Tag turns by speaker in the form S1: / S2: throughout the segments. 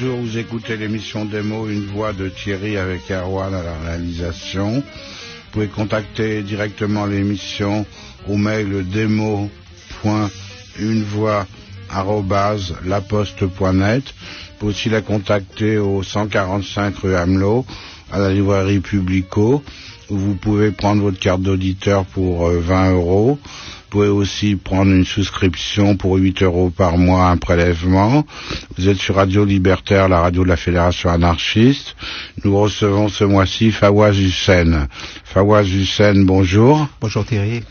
S1: Bonjour, vous écoutez l'émission Démo, une voix de Thierry avec Erwan à la réalisation. Vous pouvez contacter directement l'émission au mail démo.unevoix@laposte.net. Vous pouvez aussi la contacter au 145 rue Amelot, à la librairie Publico, où vous pouvez prendre votre carte d'auditeur pour 20 €. Vous pouvez aussi prendre une souscription pour 8 € par mois, un prélèvement. Vous êtes sur Radio Libertaire, la radio de la Fédération anarchiste. Nous recevons ce mois-ci Fawaz Hussein. Fawaz Hussein, bonjour.
S2: Bonjour Thierry.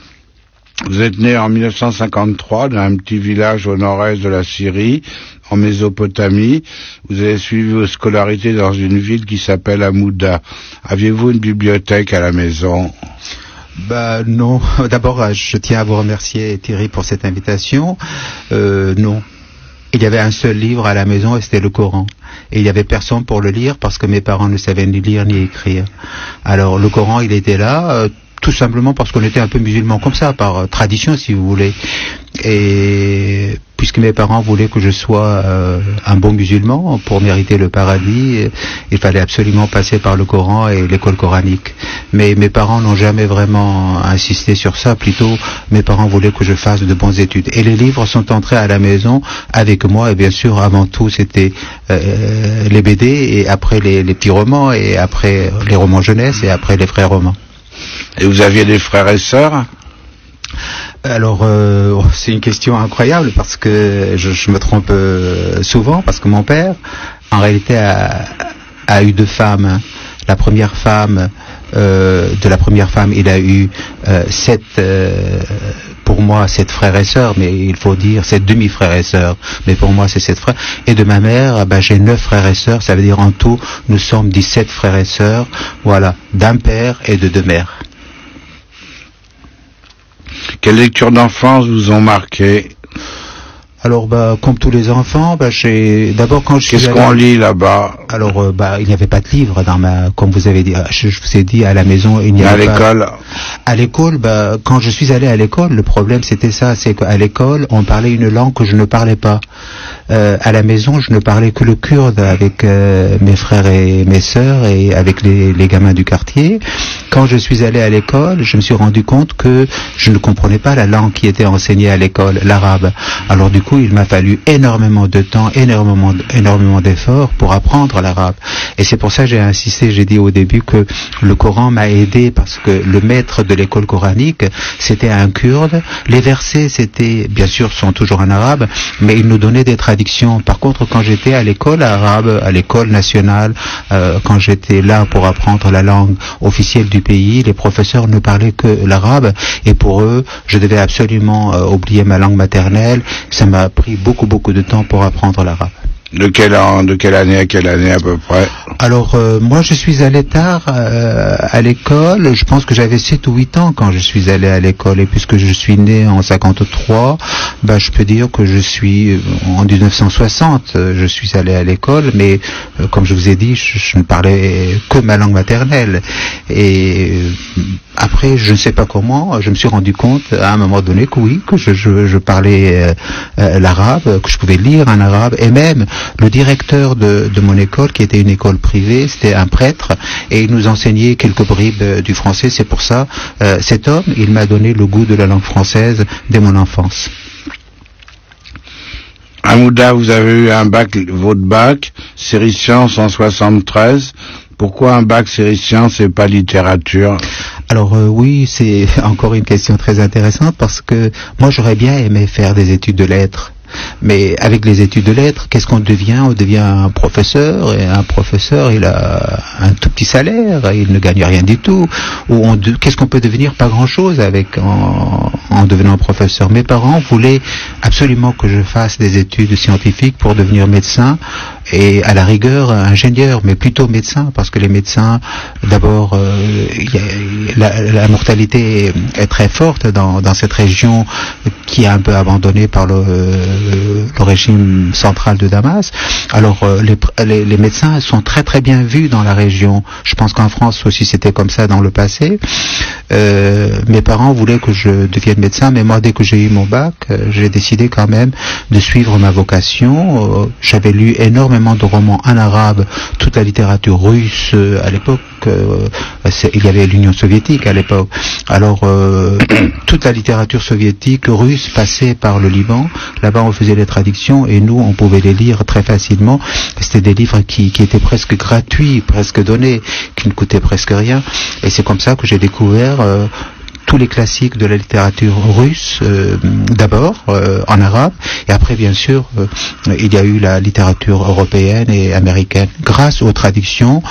S1: Vous êtes né en 1953 dans un petit village au nord-est de la Syrie, en Mésopotamie. Vous avez suivi vos scolarités dans une ville qui s'appelle Hamouda. Aviez-vous une bibliothèque à la maison ?
S2: Non. D'abord, je tiens à vous remercier Thierry pour cette invitation. Non. Il y avait un seul livre à la maison et c'était le Coran. Et il n'y avait personne pour le lire parce que mes parents ne savaient ni lire ni écrire. Alors le Coran, il était là, tout simplement parce qu'on était un peu musulmans comme ça, par tradition si vous voulez. Et puisque mes parents voulaient que je sois un bon musulman, pour mériter le paradis, il fallait absolument passer par le Coran et l'école coranique. Mais mes parents n'ont jamais vraiment insisté sur ça, plutôt mes parents voulaient que je fasse de bonnes études. Et les livres sont entrés à la maison avec moi, et bien sûr avant tout c'était les BD, et après les petits romans, et après les romans jeunesse, et après les frères romans.
S1: Et vous aviez des frères et sœurs ?
S2: Alors, c'est une question incroyable parce que je me trompe souvent, parce que mon père, en réalité, a eu 2 femmes. La première femme, de la première femme, il a eu 7, pour moi, 7 frères et sœurs, mais il faut dire 7 demi-frères et sœurs. Mais pour moi, c'est 7 frères. Et de ma mère, j'ai 9 frères et sœurs. Ça veut dire en tout, nous sommes 17 frères et sœurs. Voilà, d'un père et de 2 mères.
S1: Quelles lectures d'enfance vous ont marqué ?
S2: Alors, comme tous les enfants, j'ai d'abord quand je suis
S1: Qu'est-ce qu'on lit là-bas ?
S2: Alors, il n'y avait pas de livre comme vous avez dit. Je vous ai dit, à la maison, il n'y avait pas.
S1: À l'école ?
S2: À l'école, quand je suis allé à l'école, le problème c'était ça, c'est qu'à l'école, on parlait une langue que je ne parlais pas. À la maison, je ne parlais que le kurde avec mes frères et mes sœurs et avec les gamins du quartier. Quand je suis allé à l'école, je me suis rendu compte que je ne comprenais pas la langue qui était enseignée à l'école, l'arabe. Alors du coup, il m'a fallu énormément de temps, énormément d'efforts pour apprendre l'arabe. Et c'est pour ça que j'ai insisté, j'ai dit au début que le Coran m'a aidé parce que le maître de l'école coranique, c'était un kurde. Les versets, bien sûr, sont toujours en arabe, mais il nous donnait des traductions. Par contre, quand j'étais à l'école arabe, à l'école nationale, quand j'étais là pour apprendre la langue officielle du pays, les professeurs ne parlaient que l'arabe, et pour eux, je devais absolument oublier ma langue maternelle. Ça m'a pris beaucoup de temps pour apprendre l'arabe.
S1: De quelle année à quelle année à peu près ?
S2: Alors, moi je suis allé tard à l'école, je pense que j'avais 7 ou 8 ans quand je suis allé à l'école, et puisque je suis né en 53, je peux dire que je suis en 1960, je suis allé à l'école, mais comme je vous ai dit, je ne parlais que ma langue maternelle. Et après, je ne sais pas comment, je me suis rendu compte à un moment donné que oui, que je parlais l'arabe, que je pouvais lire en arabe, et même le directeur de mon école, qui était une école privée, c'était un prêtre, et il nous enseignait quelques bribes du français. C'est pour ça, cet homme, il m'a donné le goût de la langue française dès mon enfance.
S1: Hamouda, vous avez eu votre bac, série sciences en 73. Pourquoi un bac série sciences et pas littérature ?
S2: Alors oui, c'est encore une question très intéressante parce que moi j'aurais bien aimé faire des études de lettres. Mais avec les études de lettres, qu'est-ce qu'on devient ? On devient un professeur, et un professeur, il a un tout petit salaire, il ne gagne rien du tout. Qu'est-ce qu'on peut devenir ? Pas grand-chose en devenant professeur. Mes parents voulaient absolument que je fasse des études scientifiques pour devenir médecin, et à la rigueur ingénieur, mais plutôt médecin, parce que les médecins, d'abord, la mortalité est très forte dans cette région qui est un peu abandonnée par le régime central de Damas. Alors les médecins sont très très bien vus dans la région. Je pense qu'en France aussi c'était comme ça dans le passé. Mes parents voulaient que je devienne médecin, mais moi dès que j'ai eu mon bac, j'ai décidé quand même de suivre ma vocation. J'avais lu énormément de romans en arabe, toute la littérature russe à l'époque. Il y avait l'Union soviétique à l'époque. Alors toute la littérature soviétique russe passait par le Liban. Là-bas on faisait les traductions et nous on pouvait les lire très facilement. C'était des livres qui étaient presque gratuits, presque donnés, qui ne coûtaient presque rien. Et c'est comme ça que j'ai découvert tous les classiques de la littérature russe, d'abord en arabe, et après bien sûr il y a eu la littérature européenne et américaine, grâce aux traductions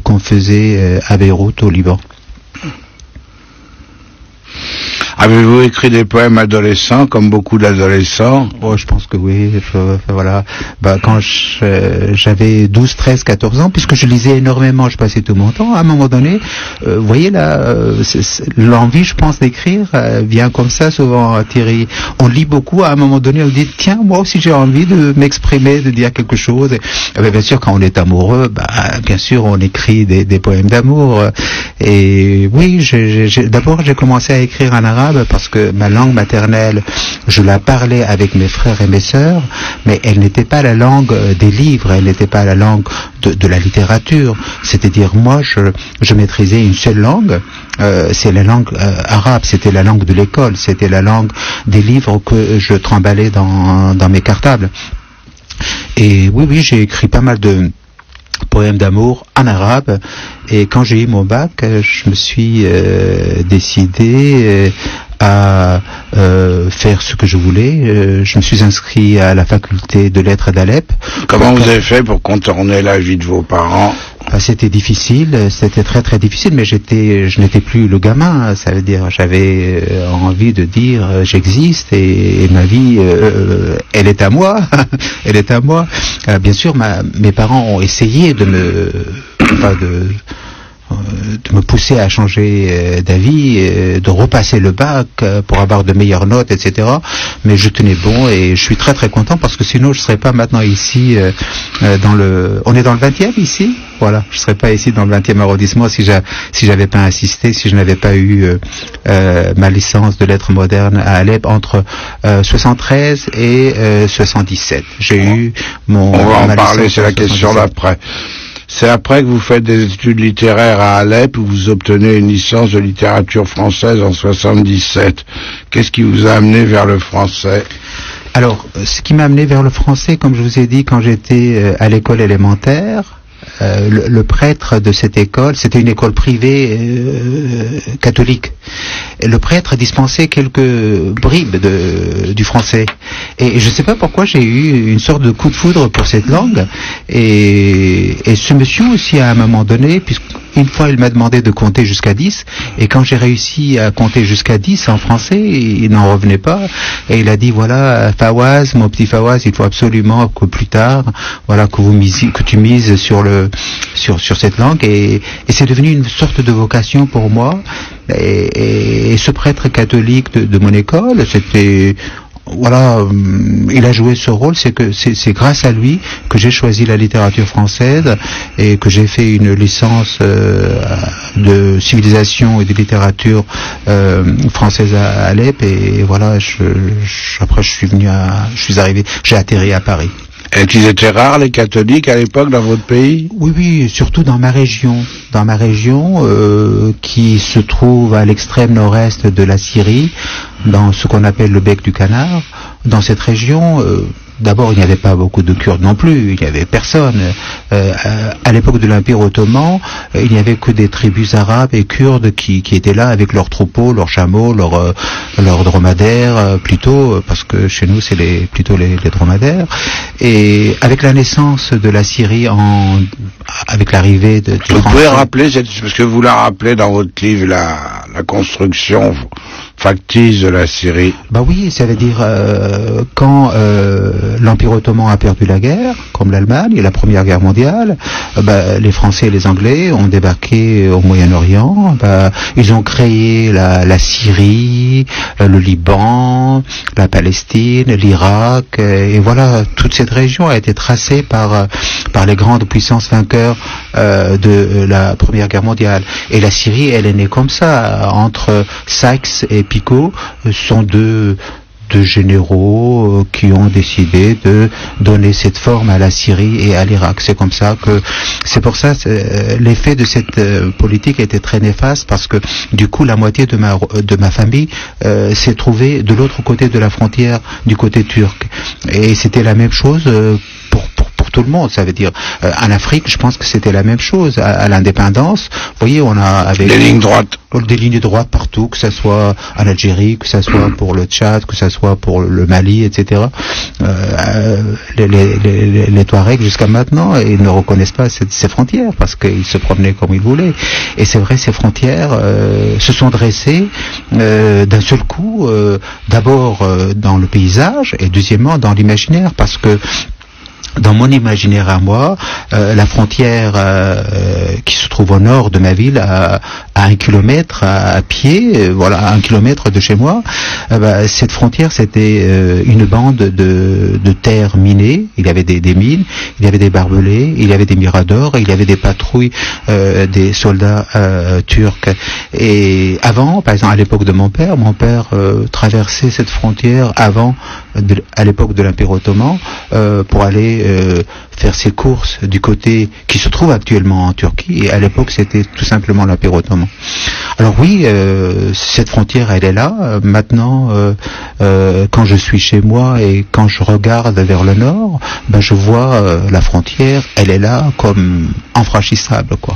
S2: qu'on faisait à Beyrouth au Liban.
S1: Avez-vous écrit des poèmes adolescents, comme beaucoup d'adolescents?
S2: Oh, je pense que oui. Voilà. Quand j'avais 12, 13, 14 ans, puisque je lisais énormément, je passais tout mon temps, à un moment donné, vous voyez là, l'envie, je pense, d'écrire vient comme ça, souvent, Thierry. On lit beaucoup, à un moment donné, on dit, tiens, moi aussi j'ai envie de m'exprimer, de dire quelque chose. Et bien sûr, quand on est amoureux, bien sûr, on écrit des poèmes d'amour. Et oui, d'abord, j'ai commencé à écrire en arabe, parce que ma langue maternelle, je la parlais avec mes frères et mes sœurs, mais elle n'était pas la langue des livres, elle n'était pas la langue de la littérature. C'est-à-dire, moi, je maîtrisais une seule langue, c'est la langue arabe, c'était la langue de l'école, c'était la langue des livres que je tremballais dans mes cartables. Et oui, j'ai écrit pas mal de poèmes d'amour en arabe, et quand j'ai eu mon bac, je me suis décidé à faire ce que je voulais. Je me suis inscrit à la faculté de lettres d'Alep.
S1: Comment vous avez fait pour contourner la vie de vos parents?
S2: C'était difficile, c'était très très difficile, mais je n'étais plus le gamin. Ça veut dire, j'avais envie de dire, j'existe et ma vie, elle est à moi, elle est à moi. Bien sûr, mes parents ont essayé de me pousser à changer d'avis, de repasser le bac pour avoir de meilleures notes, etc. Mais je tenais bon et je suis très très content, parce que sinon je serais pas maintenant ici on est dans le 20e ici. Voilà, je serais pas ici dans le 20e arrondissement si j'avais pas insisté, si je n'avais pas eu ma licence de lettres modernes à Alep entre 73 et 77. J'ai eu
S1: On va en parler, c'est la question d'après. C'est après que vous faites des études littéraires à Alep, où vous obtenez une licence de littérature française en 77. Qu'est-ce qui vous a amené vers le français?
S2: Alors, ce qui m'a amené vers le français, comme je vous ai dit, quand j'étais à l'école élémentaire, le prêtre de cette école, c'était une école privée catholique. Le prêtre dispensait quelques bribes du français. Et je ne sais pas pourquoi j'ai eu une sorte de coup de foudre pour cette langue. Et ce monsieur aussi, à un moment donné, puisqu'une fois il m'a demandé de compter jusqu'à 10, et quand j'ai réussi à compter jusqu'à 10 en français, il n'en revenait pas. Et il a dit, voilà, Fawaz, mon petit Fawaz, il faut absolument que plus tard, voilà, que tu mises sur cette langue, et c'est devenu une sorte de vocation pour moi. Et ce prêtre catholique de mon école, c'était, voilà, il a joué ce rôle. C'est grâce à lui que j'ai choisi la littérature française et que j'ai fait une licence de civilisation et de littérature française à Alep. Et voilà, après j'ai atterri à Paris.
S1: Et qu'ils étaient rares, les catholiques, à l'époque, dans votre pays?
S2: Oui, surtout dans ma région. Dans ma région, qui se trouve à l'extrême nord-est de la Syrie, dans ce qu'on appelle le bec du Canard. Dans cette région, d'abord, il n'y avait pas beaucoup de Kurdes non plus, il n'y avait personne. À l'époque de l'Empire ottoman, il n'y avait que des tribus arabes et kurdes qui étaient là avec leurs troupeaux, leurs chameaux, leurs dromadaires, plutôt, parce que chez nous c'est plutôt les dromadaires. Et avec la naissance de la Syrie, avec l'arrivée vous
S1: pouvez rappeler, parce que vous la rappelez dans votre livre, la construction factice de la Syrie.
S2: Bah oui, ça veut dire quand l'Empire ottoman a perdu la guerre, comme l'Allemagne, la Première Guerre mondiale, les Français et les Anglais ont débarqué au Moyen-Orient. Ils ont créé la Syrie, le Liban, la Palestine, l'Irak, et voilà, toute cette région a été tracée par les grandes puissances vainqueurs de la Première Guerre mondiale. Et la Syrie, elle est née comme ça, entre Sykes et Picot, sont deux généraux qui ont décidé de donner cette forme à la Syrie et à l'Irak. C'est comme ça que, c'est pour ça, l'effet de cette politique était très néfaste, parce que du coup la moitié de ma famille s'est trouvée de l'autre côté de la frontière, du côté turc. Et c'était la même chose pour tout le monde. Ça veut dire en Afrique, je pense que c'était la même chose à l'indépendance. Vous voyez, on a avec
S1: des lignes droites
S2: partout, que ça soit en Algérie, que ça soit pour le Tchad, que ça soit pour le Mali, etc. Les Touaregs jusqu'à maintenant, ils ne reconnaissent pas ces frontières, parce qu'ils se promenaient comme ils voulaient. Et c'est vrai, ces frontières se sont dressées d'un seul coup, d'abord dans le paysage, et deuxièmement dans l'imaginaire, parce que dans mon imaginaire à moi, la frontière qui se trouve au nord de ma ville, à 1 kilomètre à pied, voilà, à 1 kilomètre de chez moi, cette frontière, c'était une bande de terre minée. Il y avait des mines, il y avait des barbelés, il y avait des miradors, il y avait des patrouilles des soldats turcs. Et avant, par exemple, à l'époque de mon père traversait cette frontière à l'époque de l'Empire ottoman, pour aller faire ses courses du côté qui se trouve actuellement en Turquie, et à l'époque c'était tout simplement l'Empire ottoman. Alors oui, cette frontière, elle est là. Maintenant, quand je suis chez moi et quand je regarde vers le nord, je vois la frontière, elle est là comme infranchissable, quoi.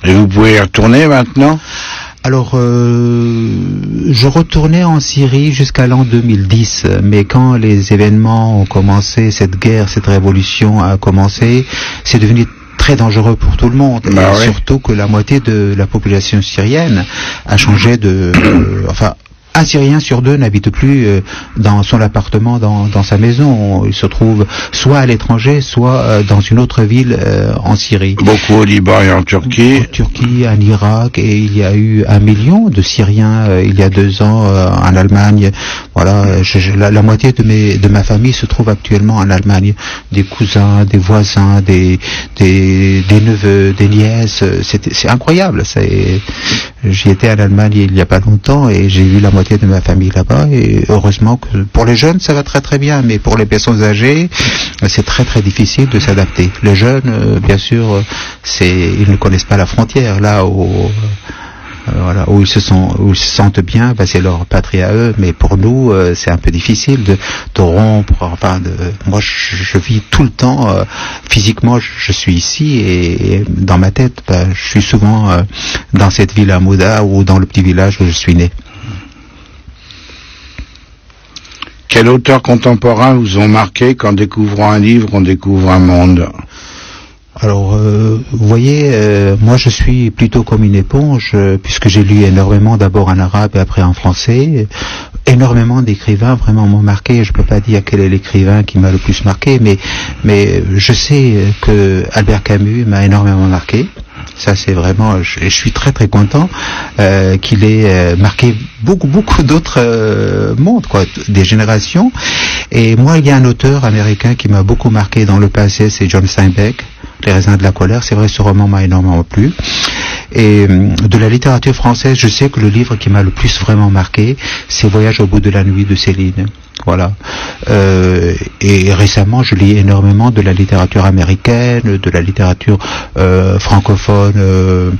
S1: Et vous pouvez y retourner maintenant ?
S2: Alors, je retournais en Syrie jusqu'à l'an 2010, mais quand les événements ont commencé, cette guerre, cette révolution a commencé, c'est devenu très dangereux pour tout le monde, et surtout que la moitié de la population syrienne a changé un Syrien sur 2 n'habite plus dans son appartement, dans sa maison. Il se trouve soit à l'étranger, soit dans une autre ville en Syrie.
S1: Beaucoup au Liban et en Turquie.
S2: En Turquie, en Irak, et il y a eu 1 million de Syriens il y a 2 ans en Allemagne. Voilà, la moitié de ma famille se trouve actuellement en Allemagne. Des cousins, des voisins, des neveux, des nièces. C'est incroyable. J'y étais en Allemagne il n'y a pas longtemps et j'ai vu la moitié de ma famille là-bas, et heureusement que pour les jeunes ça va très très bien, mais pour les personnes âgées c'est très très difficile de s'adapter. Les jeunes, bien sûr, ils ne connaissent pas la frontière. Là où ils se sentent bien, c'est leur patrie à eux, mais pour nous c'est un peu difficile de rompre. Moi je vis tout le temps, physiquement je suis ici, et dans ma tête je suis souvent dans cette ville à Mouda, ou dans le petit village où je suis né.
S1: Quels auteurs contemporains vous ont marqué qu'en découvrant un livre, on découvre un monde ?
S2: Alors, vous voyez, moi je suis plutôt comme une éponge, puisque j'ai lu énormément, d'abord en arabe et après en français. Énormément d'écrivains vraiment m'ont marqué. Je peux pas dire quel est l'écrivain qui m'a le plus marqué, mais je sais que Albert Camus m'a énormément marqué. Ça, c'est vraiment, je suis très très content qu'il ait marqué beaucoup d'autres mondes, quoi, des générations. Et moi, il y a un auteur américain qui m'a beaucoup marqué dans le passé, c'est John Steinbeck, Les raisins de la colère. C'est vrai, ce roman m'a énormément plu. Et de la littérature française, je sais que le livre qui m'a le plus vraiment marqué, c'est Voyage au bout de la nuit de Céline. Voilà. Et récemment, je lis énormément de la littérature américaine, de la littérature francophone,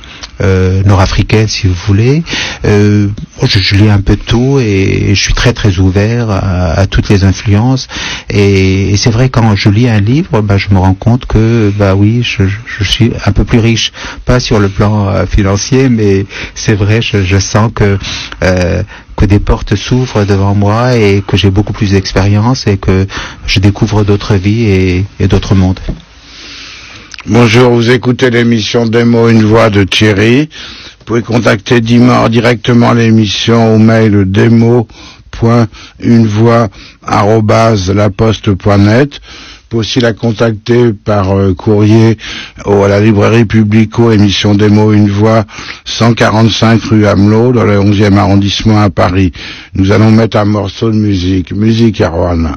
S2: nord-africaine, si vous voulez. Je lis un peu de tout, et je suis très très ouvert à toutes les influences. Et c'est vrai, quand je lis un livre, je me rends compte que oui, je suis un peu plus riche, pas sur le plan financier, mais c'est vrai, je sens que des portes s'ouvrent devant moi, et que j'ai beaucoup plus d'expérience, et que je découvre d'autres vies et d'autres mondes.
S1: Bonjour, vous écoutez l'émission Des mots, une voix de Thierry. Vous pouvez contacter directement l'émission au mail demo.unevoix@laposte.net. Vous pouvez aussi la contacter par courrier à la librairie Publico, émission Démo Une Voix, 145 rue Amelot, dans le 11e arrondissement à Paris. Nous allons mettre un morceau de musique. Musique Erwan.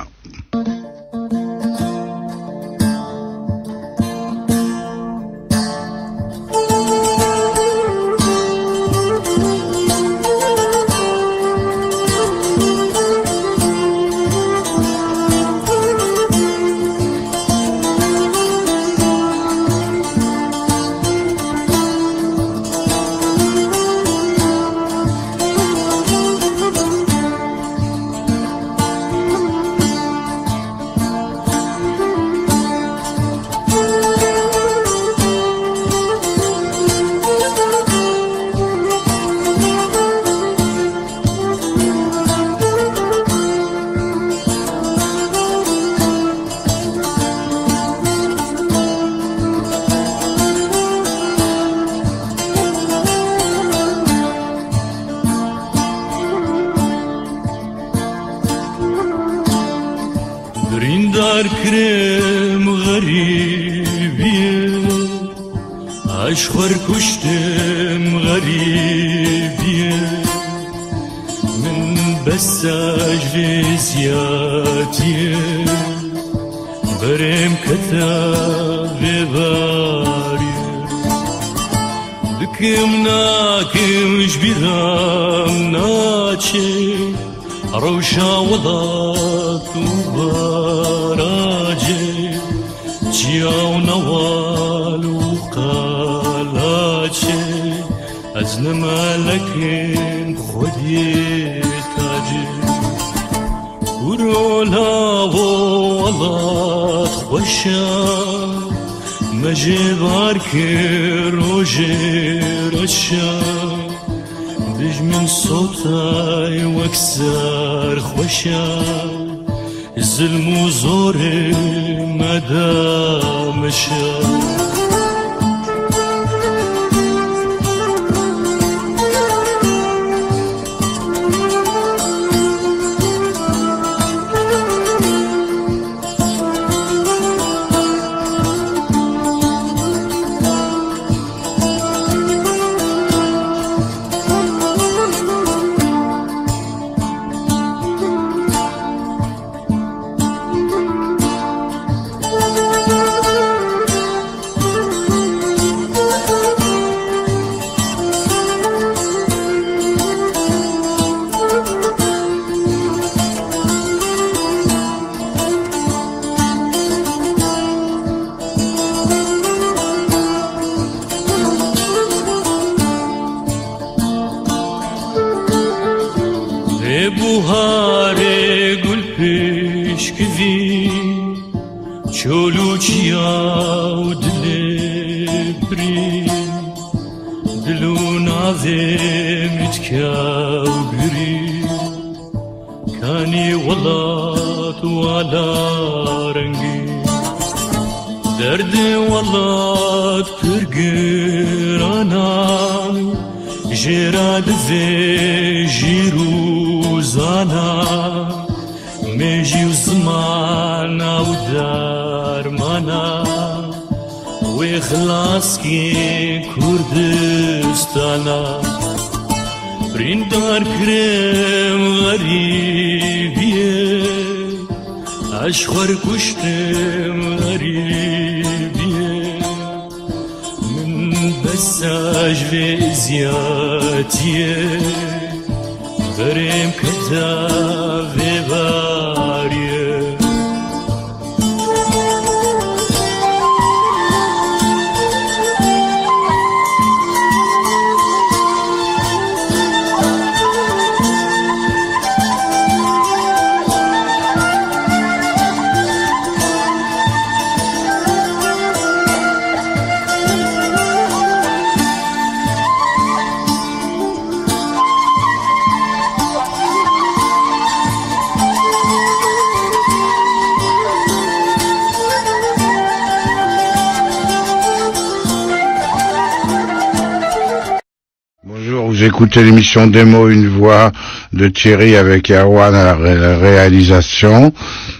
S1: Vous écoutez l'émission Démo Une Voix de Thierry avec Erwan à la réalisation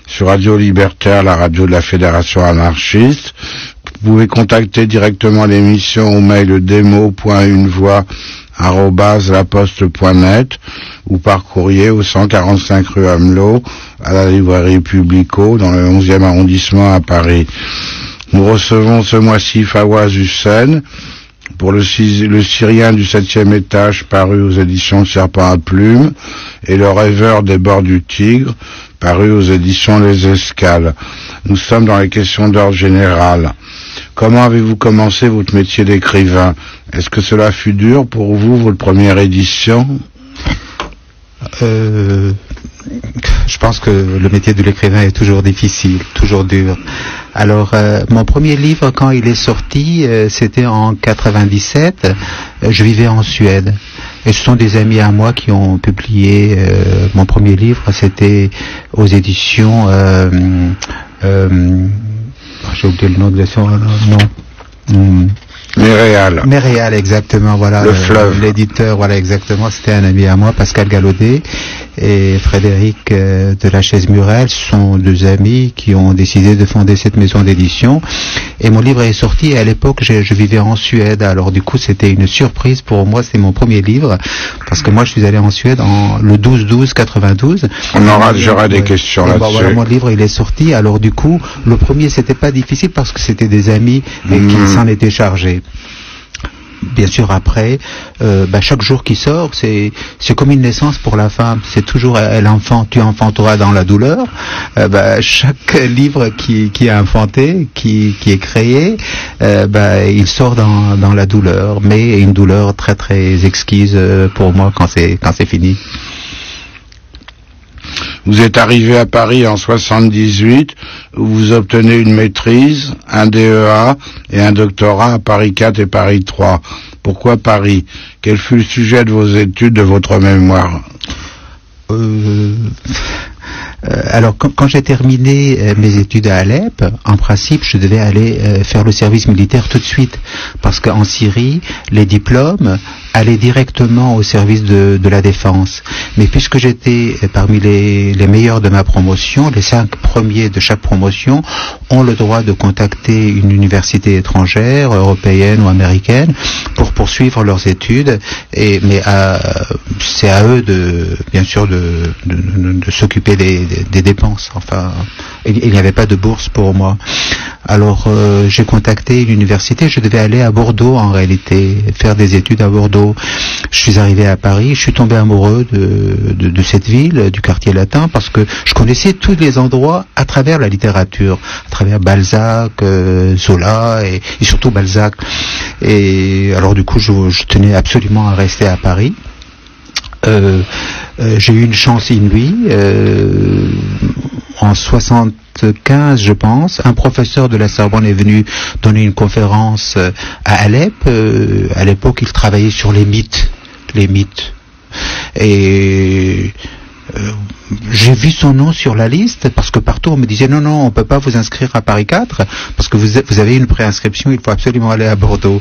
S1: sur Radio Libertaire, la radio de la Fédération anarchiste. Vous pouvez contacter directement l'émission au mail demo.unevoix@laposte.net ou par courrier au 145 rue Amelot à la librairie Publico dans le 11e arrondissement à Paris. Nous recevons ce mois-ci Fawaz Hussein pour le Syrien du 7e étage paru aux éditions Serpent à Plume et Le Rêveur des bords du Tigre paru aux éditions Les Escales. Nous sommes dans les questions d'ordre général. Comment avez-vous commencé votre métier d'écrivain? Est-ce que cela fut dur pour vous, votre première édition?
S2: Je pense que le métier de l'écrivain est toujours difficile, toujours dur. Alors, mon premier livre, quand il est sorti, c'était en 97. Je vivais en Suède. Et ce sont des amis à moi qui ont publié mon premier livre. C'était aux éditions... j'ai oublié le nom de l'édition. Non. Méréal, exactement, voilà.
S1: Le fleuve.
S2: L'éditeur, voilà, exactement. C'était un ami à moi, Pascal Gallaudet, et Frédéric de la Chaise-Murel. Ce sont deux amis qui ont décidé de fonder cette maison d'édition. Et mon livre est sorti, et à l'époque, je vivais en Suède. Alors, du coup, c'était une surprise pour moi. C'était mon premier livre, parce que moi, je suis allé en Suède le 12-12-92.
S1: J'aurai des questions là-dessus.
S2: Voilà, mon livre, il est sorti. Alors, du coup, le premier, c'était pas difficile parce que c'était des amis qui s'en étaient chargés. Bien sûr, après, chaque jour qui sort, c'est comme une naissance pour la femme. C'est toujours tu enfanteras dans la douleur. Chaque livre qui est inventé, qui est créé, il sort dans la douleur, mais une douleur très très exquise pour moi quand c'est fini.
S1: Vous êtes arrivé à Paris en 78, où vous obtenez une maîtrise, un DEA et un doctorat à Paris 4 et Paris 3. Pourquoi Paris? Quel fut le sujet de vos études, de votre mémoire?
S2: Alors, quand j'ai terminé mes études à Alep, en principe, je devais aller faire le service militaire tout de suite, parce qu'en Syrie, les diplômes allaient directement au service de la défense. Mais puisque j'étais parmi les meilleurs de ma promotion, les 5 premiers de chaque promotion ont le droit de contacter une université étrangère, européenne ou américaine, pour poursuivre leurs études. Mais c'est à eux bien sûr de s'occuper des dépenses. Enfin, il n'y avait pas de bourse pour moi. Alors j'ai contacté une université. Je devais aller à Bordeaux en réalité, faire des études à Bordeaux. Je suis arrivé à Paris. Je suis tombé amoureux de cette ville, du quartier latin, parce que je connaissais tous les endroits à travers la littérature, à travers Balzac, Zola et surtout Balzac. Et alors du coup, je tenais absolument à rester à Paris. J'ai eu une chance inouïe. En 75, je pense, un professeur de la Sorbonne est venu donner une conférence à Alep. À l'époque, il travaillait sur les mythes. Et j'ai vu son nom sur la liste, parce que partout on me disait non, on peut pas vous inscrire à Paris 4 parce que vous avez une préinscription, il faut absolument aller à Bordeaux.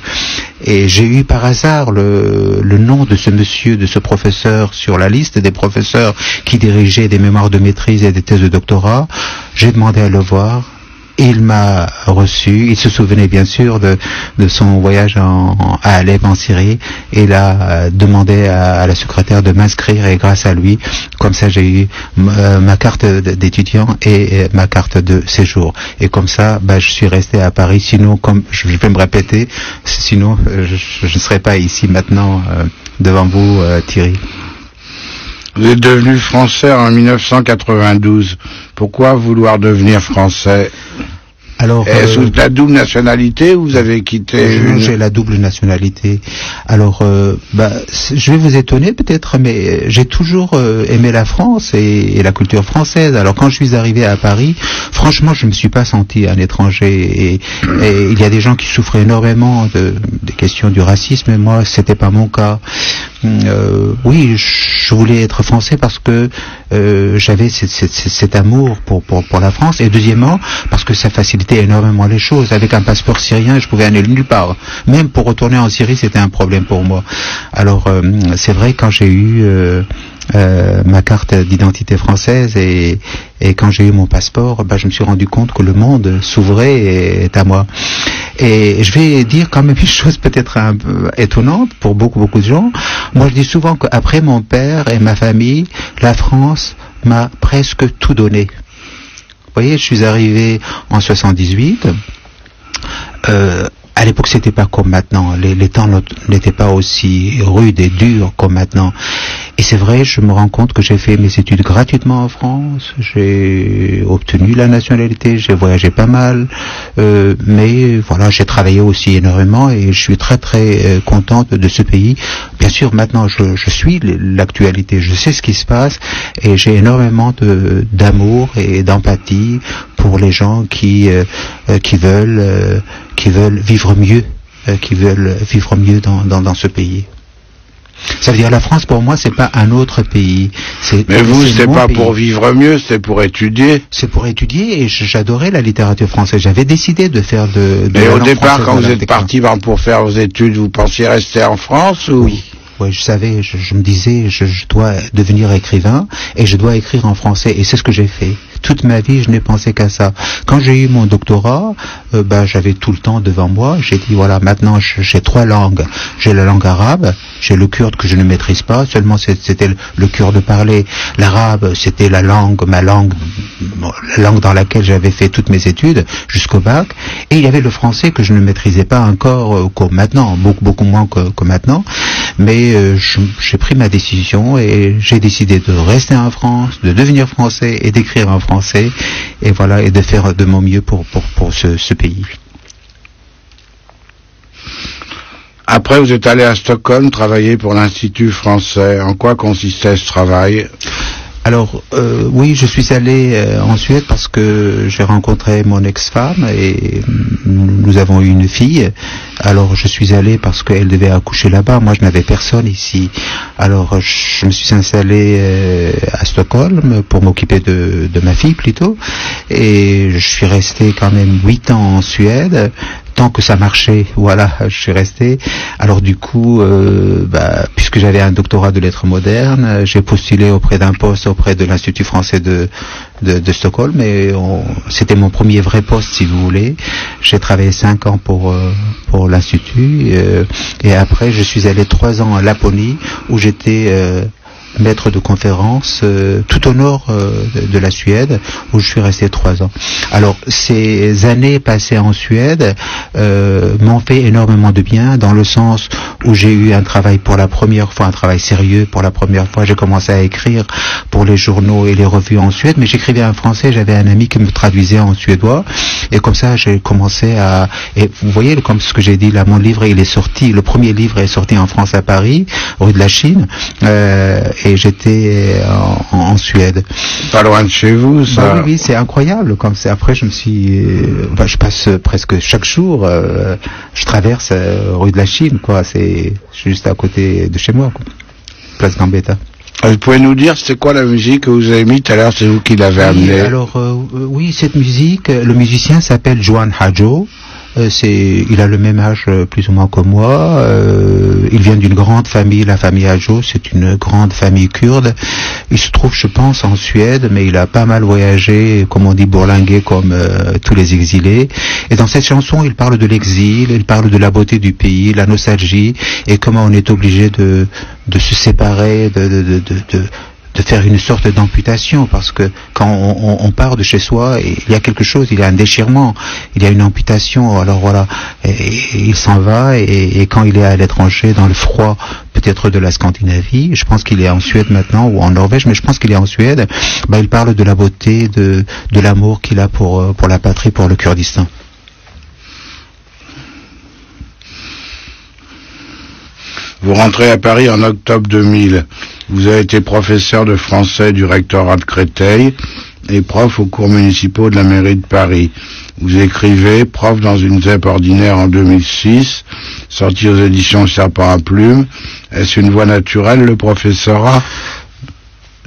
S2: Et j'ai eu par hasard le nom de ce monsieur, de ce professeur sur la liste des professeurs qui dirigeaient des mémoires de maîtrise et des thèses de doctorat. J'ai demandé à le voir. Il m'a reçu, il se souvenait bien sûr de son voyage à Alep en Syrie, et il a demandé à la secrétaire de m'inscrire, et grâce à lui, comme ça j'ai eu ma carte d'étudiant et ma carte de séjour. Et comme ça, je suis resté à Paris, sinon, comme je vais me répéter, sinon je ne serais pas ici maintenant devant vous, Thierry.
S1: Vous êtes devenu français en 1992. Pourquoi vouloir devenir français?
S2: Alors,
S1: est-ce la double nationalité ou vous avez quitté
S2: J'ai la double nationalité. Alors, je vais vous étonner peut-être, mais j'ai toujours aimé la France et la culture française. Alors, quand je suis arrivé à Paris, franchement, je me suis pas senti un étranger. Et il y a des gens qui souffrent énormément question du racisme, mais moi c'était pas mon cas. Oui, je voulais être français parce que j'avais cet amour pour la France, et deuxièmement parce que ça facilitait énormément les choses. Avec un passeport syrien, je pouvais aller nulle part. Même pour retourner en Syrie, c'était un problème pour moi. Alors c'est vrai, quand j'ai eu ma carte d'identité française et quand j'ai eu mon passeport, je me suis rendu compte que le monde s'ouvrait et est à moi. Et je vais dire quand même une chose peut-être un peu étonnante pour beaucoup de gens. Moi, je dis souvent qu'après mon père et ma famille, la France m'a presque tout donné. Vous voyez, je suis arrivé en 78. À l'époque, c'était pas comme maintenant. Les temps n'étaient pas aussi rudes et durs comme maintenant. Et c'est vrai, je me rends compte que j'ai fait mes études gratuitement en France. J'ai obtenu la nationalité, j'ai voyagé pas mal. Mais voilà, j'ai travaillé aussi énormément et je suis très contente de ce pays. Bien sûr, maintenant, je suis l'actualité, je sais ce qui se passe et j'ai énormément d'amour et d'empathie pour les gens qui veulent vivre mieux, dans ce pays. Ça veut dire la France pour moi c'est pas un autre pays.
S1: Mais vous c'était pas pour vivre mieux, c'était pour étudier.
S2: C'est pour étudier et j'adorais la littérature française. J'avais décidé de faire de
S1: Mais au départ quand vous êtes parti pour faire vos études, vous pensiez rester en France ou?
S2: Oui, je savais, je me disais, je dois devenir écrivain et je dois écrire en français et c'est ce que j'ai fait. Toute ma vie, je n'ai pensé qu'à ça. Quand j'ai eu mon doctorat, j'avais tout le temps devant moi. J'ai dit, voilà, maintenant j'ai 3 langues. J'ai la langue arabe, j'ai le kurde que je ne maîtrise pas, seulement c'était le kurde parlé. L'arabe, c'était la langue dans laquelle j'avais fait toutes mes études jusqu'au bac. Et il y avait le français que je ne maîtrisais pas encore comme maintenant, beaucoup moins que maintenant. Mais j'ai pris ma décision et j'ai décidé de rester en France, de devenir français et d'écrire en français. Et voilà, et de faire de mon mieux pour ce pays.
S1: Après, vous êtes allé à Stockholm travailler pour l'Institut français. En quoi consistait ce travail?
S2: Alors, oui, je suis allé en Suède parce que j'ai rencontré mon ex-femme et nous avons eu une fille. Alors, je suis allé parce qu'elle devait accoucher là-bas. Moi, je n'avais personne ici. Alors, je me suis installé à Stockholm pour m'occuper de ma fille plutôt. Et je suis resté quand même 8 ans en Suède. Tant que ça marchait, voilà, je suis resté. Alors du coup, puisque j'avais un doctorat de lettres modernes, j'ai postulé auprès d'un poste auprès de l'Institut français de Stockholm, et c'était mon premier vrai poste, si vous voulez. J'ai travaillé 5 ans pour l'Institut, et après je suis allé 3 ans à Laponie, où j'étais maître de conférence tout au nord de la Suède, où je suis resté 3 ans. Alors ces années passées en Suède m'ont fait énormément de bien, dans le sens où j'ai eu un travail pour la première fois, un travail sérieux pour la première fois. J'ai commencé à écrire pour les journaux et les revues en Suède, mais j'écrivais en français. J'avais un ami qui me traduisait en suédois, et comme ça j'ai commencé à... Et vous voyez, comme ce que j'ai dit là, mon livre il est sorti, le premier livre est sorti en France à Paris, rue de la Chine, et j'étais en Suède.
S1: Pas loin de chez vous, ça.
S2: Oui, c'est incroyable. Comme c'est. Après, je me suis, je passe presque chaque jour. Je traverse rue de la Chine, quoi. C'est juste à côté de chez moi, quoi. Place Gambetta.
S1: Vous pouvez nous dire c'est quoi la musique que vous avez mis tout à l'heure? C'est vous qui l'avez amenée.
S2: Alors, oui, cette musique, le musicien s'appelle Johan Hadjo. Il a le même âge plus ou moins que moi. Il vient d'une grande famille, la famille Hadjo, c'est une grande famille kurde. Il se trouve, je pense, en Suède, mais il a pas mal voyagé, comme on dit, bourlingué comme tous les exilés. Et dans cette chanson, il parle de l'exil, il parle de la beauté du pays, la nostalgie, et comment on est obligé de se séparer, de faire une sorte d'amputation, parce que quand on part de chez soi, il y a quelque chose, il y a un déchirement, il y a une amputation. Alors voilà, et il s'en va, et quand il est à l'étranger, dans le froid peut-être de la Scandinavie, je pense qu'il est en Suède maintenant, ou en Norvège, mais je pense qu'il est en Suède, il parle de la beauté, de l'amour qu'il a pour la patrie, pour le Kurdistan.
S1: Vous rentrez à Paris en octobre 2000. Vous avez été professeur de français du rectorat de Créteil et prof aux cours municipaux de la mairie de Paris. Vous écrivez, prof dans une ZEP ordinaire en 2006, sorti aux éditions Serpent à Plume. Est-ce une voie naturelle, le professorat?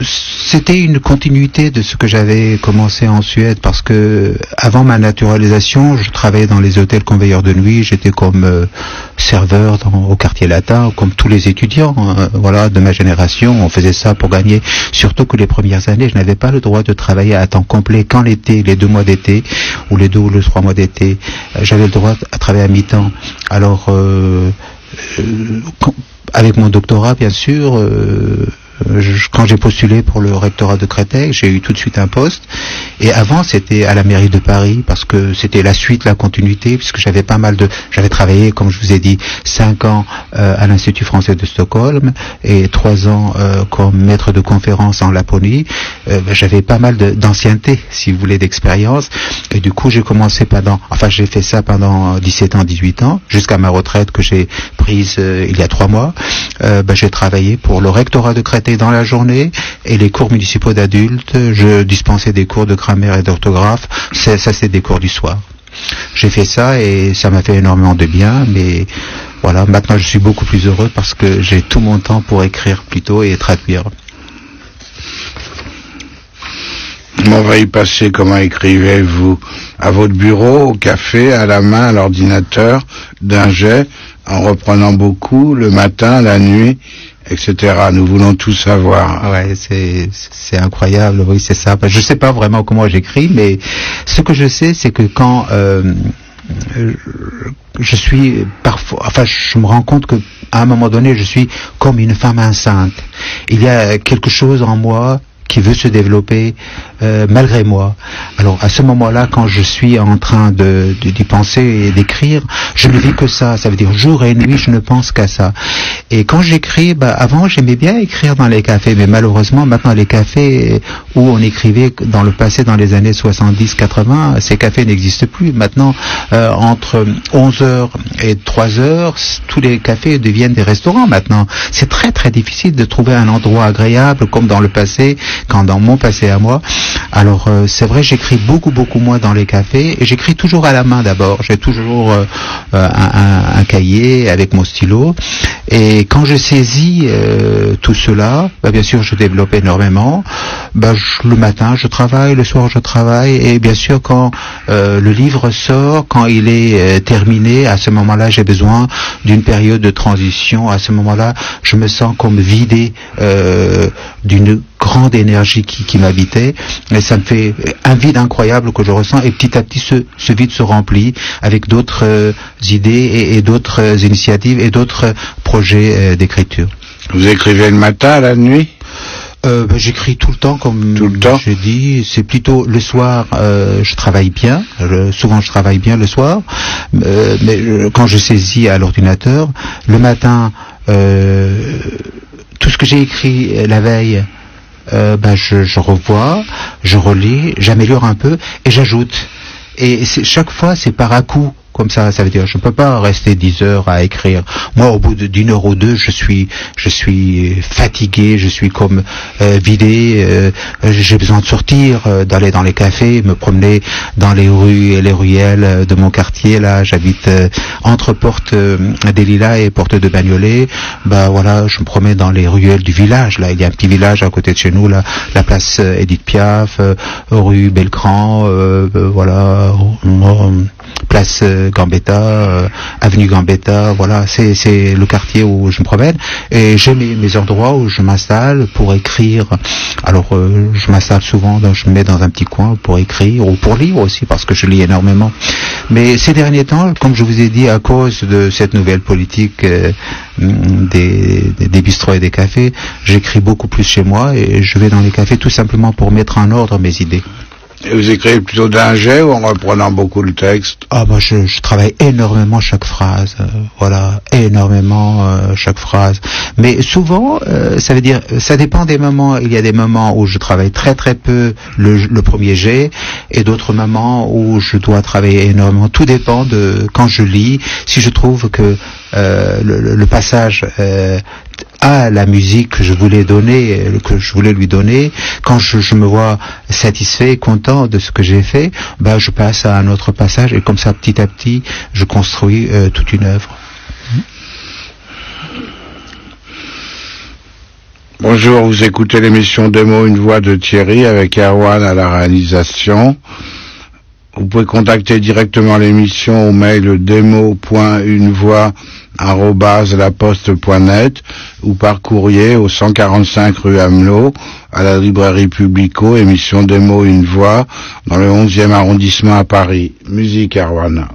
S2: C'était une continuité de ce que j'avais commencé en Suède, parce que avant ma naturalisation, je travaillais dans les hôtels conveilleurs de nuit. J'étais comme serveur au quartier latin, comme tous les étudiants, voilà, de ma génération. On faisait ça pour gagner. Surtout que les premières années, je n'avais pas le droit de travailler à temps complet. Quand l'été, les 2 mois d'été, ou les 2 ou les 3 mois d'été, j'avais le droit à travailler à mi-temps. Alors, avec mon doctorat, bien sûr. Quand j'ai postulé pour le rectorat de Créteil, j'ai eu tout de suite un poste. Et avant, c'était à la mairie de Paris, parce que c'était la suite, la continuité, puisque j'avais travaillé, comme je vous ai dit, 5 ans à l'Institut français de Stockholm et 3 ans comme maître de conférence en Laponie. J'avais pas mal d'ancienneté, si vous voulez, d'expérience. Et du coup, j'ai fait ça pendant 17 ans, 18 ans, jusqu'à ma retraite que j'ai prise il y a 3 mois. J'ai travaillé pour le rectorat de Créteil dans la journée et les cours municipaux d'adultes. Je dispensais des cours de grammaire et d'orthographe. Ça, c'est des cours du soir. J'ai fait ça et ça m'a fait énormément de bien, mais voilà, maintenant je suis beaucoup plus heureux parce que j'ai tout mon temps pour écrire plutôt et traduire.
S1: On va y passer. Comment écrivez-vous? À votre bureau, au café, à la main, à l'ordinateur, d'un jet, en reprenant beaucoup, le matin, la nuit, etc. Nous voulons tout savoir.
S2: Ouais, c'est incroyable, oui, c'est ça. Je sais pas vraiment comment j'écris, mais ce que je sais, c'est que quand je suis parfois, je me rends compte que à un moment donné, je suis comme une femme enceinte. Il y a quelque chose en moi qui veut se développer malgré moi. Alors à ce moment-là, quand je suis en train d'y penser et d'écrire, je ne vis que ça. Ça veut dire jour et nuit, je ne pense qu'à ça. Et quand j'écris, avant j'aimais bien écrire dans les cafés, mais malheureusement maintenant les cafés où on écrivait dans le passé, dans les années 70-80, ces cafés n'existent plus. Maintenant, entre 11h et 3h, tous les cafés deviennent des restaurants maintenant. C'est très très difficile de trouver un endroit agréable comme dans le passé, quand dans mon passé à moi. Alors c'est vrai, j'écris beaucoup moins dans les cafés et j'écris toujours à la main d'abord. J'ai toujours un cahier avec mon stylo et quand je saisis tout cela, bien sûr je développe énormément. Le matin je travaille, le soir je travaille et bien sûr quand le livre sort, quand il est terminé, à ce moment-là j'ai besoin d'une période de transition. À ce moment-là je me sens comme vidé d'une grande énergie qui m'habitait, et ça me fait un vide incroyable que je ressens, et petit à petit ce vide se remplit avec d'autres idées et d'autres initiatives et d'autres projets d'écriture.
S1: Vous écrivez le matin, la nuit?
S2: J'écris tout le temps, comme j'ai dit. C'est plutôt le soir, je travaille bien. Souvent je travaille bien le soir, mais quand je saisis à l'ordinateur, le matin, tout ce que j'ai écrit la veille, je revois, je relis, j'améliore un peu et j'ajoute. Et chaque fois, c'est par à coup. Comme ça veut dire, je ne peux pas rester 10 heures à écrire. Moi, au bout d'une heure ou deux, je suis fatigué, je suis comme vidé. J'ai besoin de sortir, d'aller dans les cafés, me promener dans les rues et les ruelles de mon quartier. Là, j'habite entre Porte des Lilas et Porte de Bagnolet. Voilà, je me promène dans les ruelles du village. Là, il y a un petit village à côté de chez nous, là, la place Édith Piaf, rue Belcran, voilà, place Gambetta, avenue Gambetta, voilà, c'est le quartier où je me promène et j'ai mes endroits où je m'installe pour écrire. Alors je m'installe souvent, je me mets dans un petit coin pour écrire ou pour lire aussi parce que je lis énormément. Mais ces derniers temps, comme je vous ai dit, à cause de cette nouvelle politique des bistrots et des cafés, j'écris beaucoup plus chez moi et je vais dans les cafés tout simplement pour mettre en ordre mes idées.
S1: Et vous écrivez plutôt d'un jet ou en reprenant beaucoup le texte?
S2: Je travaille énormément chaque phrase, voilà, énormément chaque phrase. Mais souvent, ça veut dire, ça dépend des moments. Il y a des moments où je travaille très très peu le premier jet, et d'autres moments où je dois travailler énormément. Tout dépend de quand je lis. Si je trouve que le passage à la musique que je voulais lui donner, quand je me vois satisfait, content de ce que j'ai fait, je passe à un autre passage et comme ça petit à petit je construis toute une œuvre.
S1: Bonjour, vous écoutez l'émission Démo Une Voix de Thierry avec Erwan à la réalisation. Vous pouvez contacter directement l'émission au mail demo.unevoix@laposte.net ou par courrier au 145 rue Amelot à la librairie Publico, émission Démo Une Voix dans le 11e arrondissement à Paris. Musique Erwan.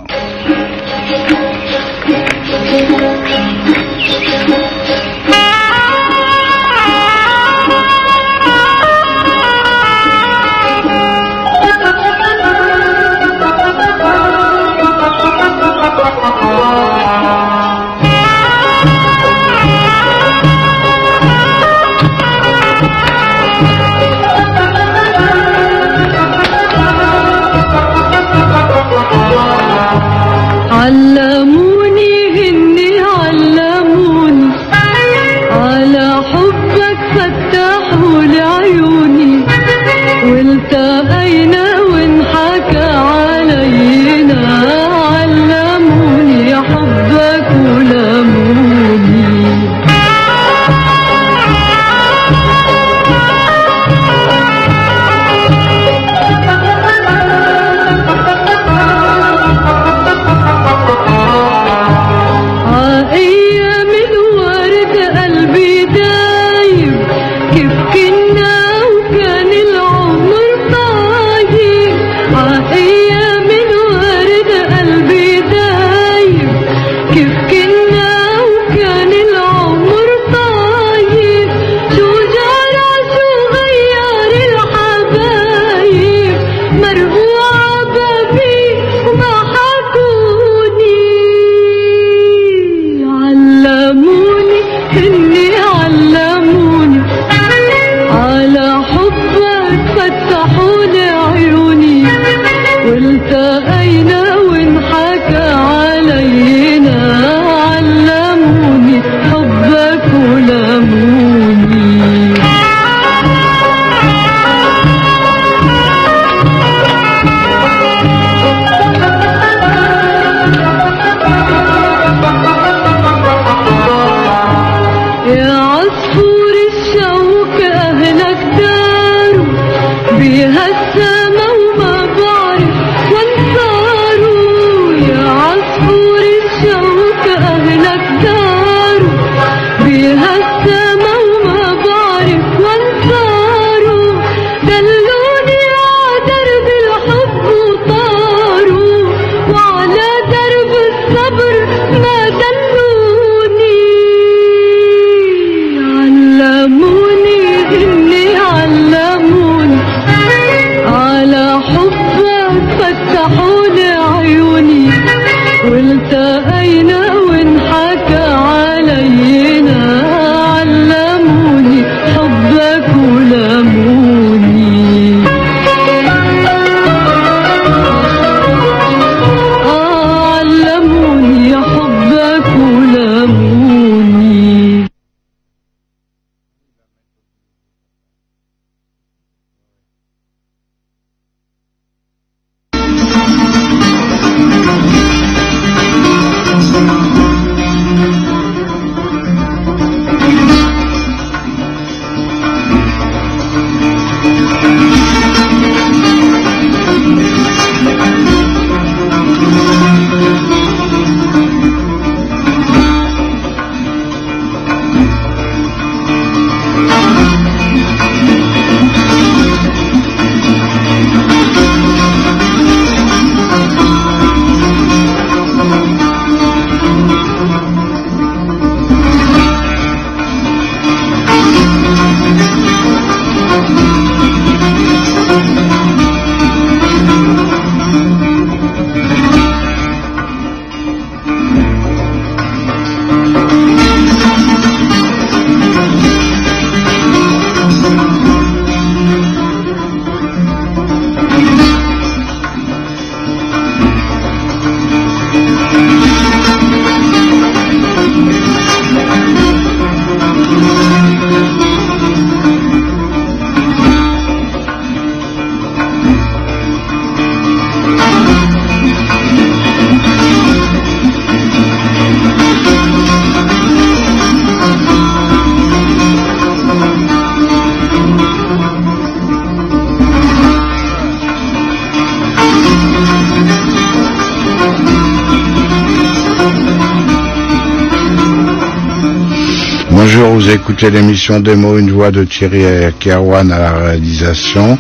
S1: Bonjour, vous écoutez l'émission Démo, une voix de Thierry Kerwan à la réalisation.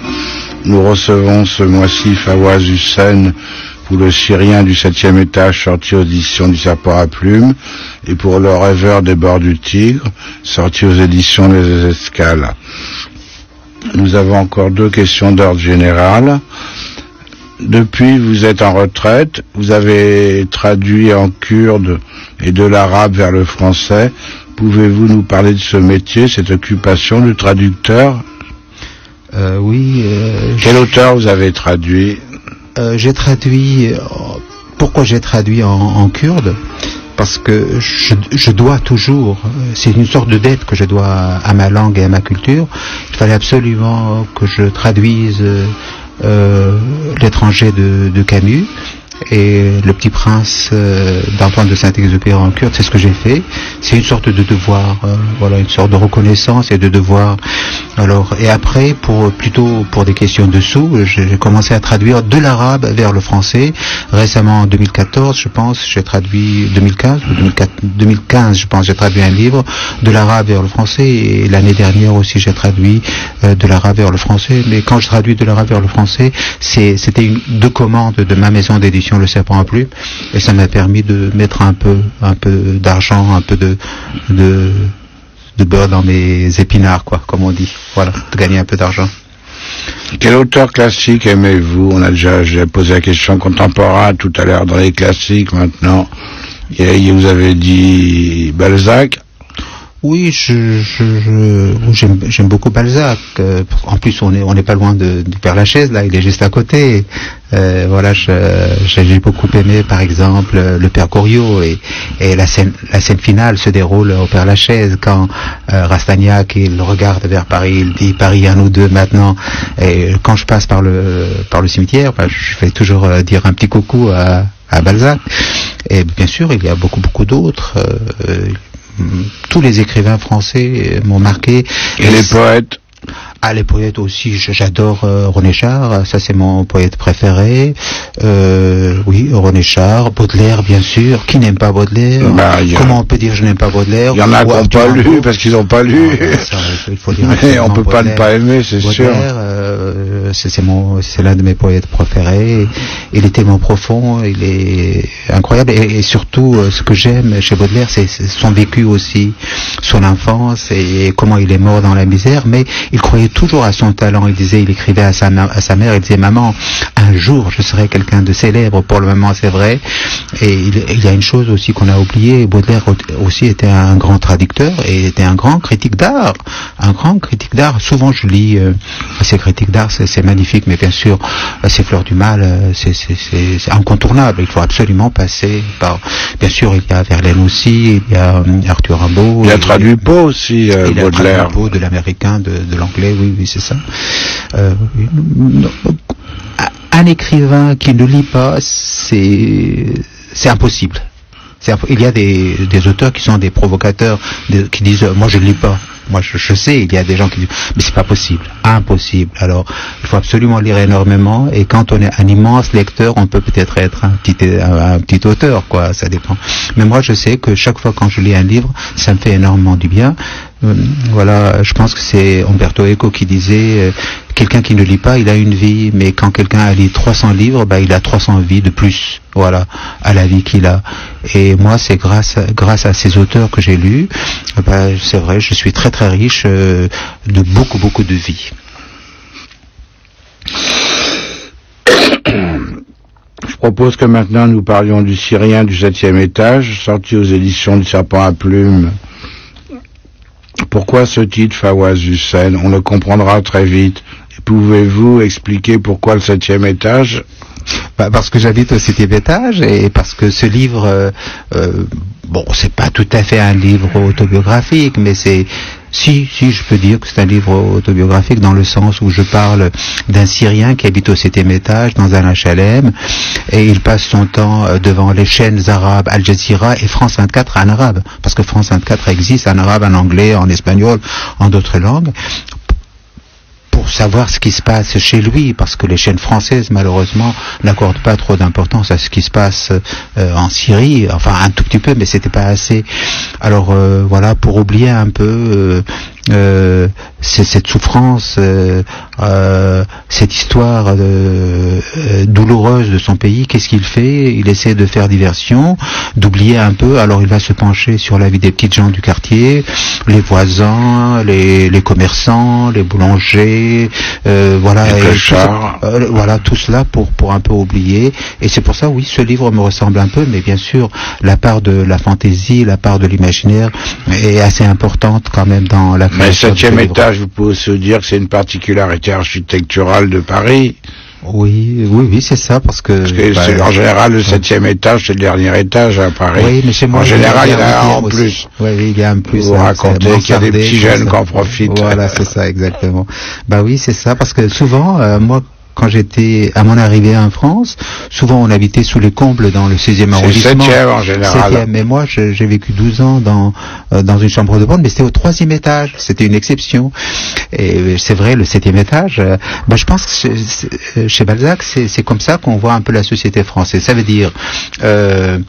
S1: Nous recevons ce mois-ci Fawaz Hussein pour le Syrien du 7e étage, sorti aux éditions du Serpent à Plumes, et pour le Rêveur des bords du Tigre, sorti aux éditions Les Escales. Nous avons encore 2 questions d'ordre général. Depuis, vous êtes en retraite, vous avez traduit en kurde et de l'arabe vers le français. Pouvez-vous nous parler de ce métier, cette occupation de traducteur?
S2: Oui.
S1: Quel auteur vous avez traduit?
S2: J'ai traduit. Pourquoi j'ai traduit en kurde? Parce que je dois toujours, c'est une sorte de dette que je dois à ma langue et à ma culture. Il fallait absolument que je traduise L'étranger de Camus et Le Petit Prince d'Antoine de Saint-Exupéry en kurde. C'est ce que j'ai fait. C'est une sorte de devoir, voilà, une sorte de reconnaissance et de devoir. Alors, et après, plutôt pour des questions de sous, j'ai commencé à traduire de l'arabe vers le français. Récemment, en 2014, je pense, j'ai traduit 2015 ou 2015, je pense, j'ai traduit un livre de l'arabe vers le français. Et l'année dernière aussi, j'ai traduit de l'arabe vers le français. Mais quand je traduis de l'arabe vers le français, c'était deux commandes de ma maison d'édition Le Serpent à Plumes, et ça m'a permis de mettre un peu d'argent, un peu de beurre dans mes épinards, quoi, comme on dit. Voilà, de gagner un peu d'argent.
S1: Quel auteur classique aimez-vous? J'ai posé la question contemporain tout à l'heure dans les classiques. Maintenant, vous avez dit Balzac.
S2: Oui, j'aime beaucoup Balzac. En plus, on n'est pas loin du Père Lachaise, là, il est juste à côté. Voilà, j'ai beaucoup aimé, par exemple, le Père Goriot, et la scène finale se déroule au Père Lachaise quand Rastignac, il regarde vers Paris, il dit Paris à nous deux maintenant. Et quand je passe par le cimetière, je fais toujours dire un petit coucou à Balzac. Et bien sûr, il y a beaucoup d'autres. Tous les écrivains français m'ont marqué.
S1: Et les poètes?
S2: Ah, les poètes aussi, j'adore René Char, ça c'est mon poète préféré. Oui, René Char, Baudelaire bien sûr. Qui n'aime pas Baudelaire? Comment on peut dire je n'aime pas Baudelaire?
S1: Il y en a qui n'ont pas lu parce qu'ils n'ont pas lu.
S2: Ça, il faut dire
S1: mais on peut pas ne pas aimer, c'est sûr.
S2: C'est l'un de mes poètes préférés. Il est tellement profond, il est incroyable, et surtout ce que j'aime chez Baudelaire, c'est son vécu aussi, son enfance et comment il est mort dans la misère, mais il croyait toujours à son talent. Il écrivait à sa mère, il disait maman, un jour je serai quelqu'un de célèbre. Pour le moment c'est vrai. Et il y a une chose aussi qu'on a oubliée, Baudelaire aussi était un grand traducteur et était un grand critique d'art. Souvent je lis ces critiques d'art, c'est magnifique, mais bien sûr ces Fleurs du Mal, c'est incontournable. Il faut absolument passer par, bien sûr il y a Verlaine aussi, il y a Arthur Rimbaud.
S1: Il a traduit Poe aussi, Baudelaire. Il a traduit
S2: Poe de l'américain, de l'anglais, oui, c'est ça. Un écrivain qui ne lit pas, c'est impossible. Il y a des auteurs qui sont des provocateurs, qui disent moi je ne lis pas. Moi je sais, il y a des gens qui disent mais c'est pas possible, impossible. Alors il faut absolument lire énormément, et quand on est un immense lecteur, on peut peut-être être un petit auteur, quoi, ça dépend. Mais moi je sais que chaque fois quand je lis un livre, ça me fait énormément du bien. Voilà, je pense que c'est Umberto Eco qui disait quelqu'un qui ne lit pas, il a une vie, mais quand quelqu'un a lu 300 livres, il a 300 vies de plus, voilà, à la vie qu'il a. Et moi, c'est grâce à ces auteurs que j'ai lus, c'est vrai, je suis très très riche de beaucoup de vies.
S1: Je propose que maintenant nous parlions du Syrien du 7e étage, sorti aux éditions du Serpent à Plumes. Pourquoi ce titre, Fawaz Hussein? On le comprendra très vite. Pouvez-vous expliquer pourquoi le 7e étage?
S2: Parce que j'habite au 7e étage, et parce que ce livre, c'est pas tout à fait un livre autobiographique, mais si je peux dire que c'est un livre autobiographique dans le sens où je parle d'un Syrien qui habite au 7e étage dans un HLM, et il passe son temps devant les chaînes arabes Al Jazeera et France 24 en arabe, parce que France 24 existe en arabe, en anglais, en espagnol, en d'autres langues, pour savoir ce qui se passe chez lui, parce que les chaînes françaises malheureusement n'accordent pas trop d'importance à ce qui se passe en Syrie, enfin un tout petit peu, mais c'était pas assez. Alors voilà, pour oublier un peu cette souffrance, cette histoire douloureuse de son pays, qu'est-ce qu'il fait? Il essaie de faire diversion, d'oublier un peu, alors il va se pencher sur la vie des petites gens du quartier, les voisins, les commerçants, les boulangers, voilà, voilà, tout cela pour un peu oublier. Et c'est pour ça, oui, ce livre me ressemble un peu, mais bien sûr, la part de la fantaisie, la part de l'imaginaire est assez importante quand même dans la création.
S1: Mais 7e étage, vous pouvez se dire que c'est une particularité architecturale de Paris.
S2: Oui, c'est ça, parce que
S1: en général, le 7e étage, c'est le dernier étage à Paris.
S2: Oui, mais chez moi,
S1: en général, il y en a un en plus.
S2: Oui, il y a un plus.
S1: Vous racontez qu'il y a des petits jeunes qui en profitent.
S2: Voilà, c'est ça, exactement. Bah oui, c'est ça, parce que souvent, moi, quand j'étais à mon arrivée en France, souvent on habitait sous les combles dans le 16e arrondissement.
S1: C'est le 7e en général.
S2: 7e, mais moi j'ai vécu 12 ans dans une chambre de bonne, mais c'était au 3e étage, c'était une exception. Et c'est vrai, le 7e étage, je pense que chez Balzac, c'est comme ça qu'on voit un peu la société française. Ça veut dire, le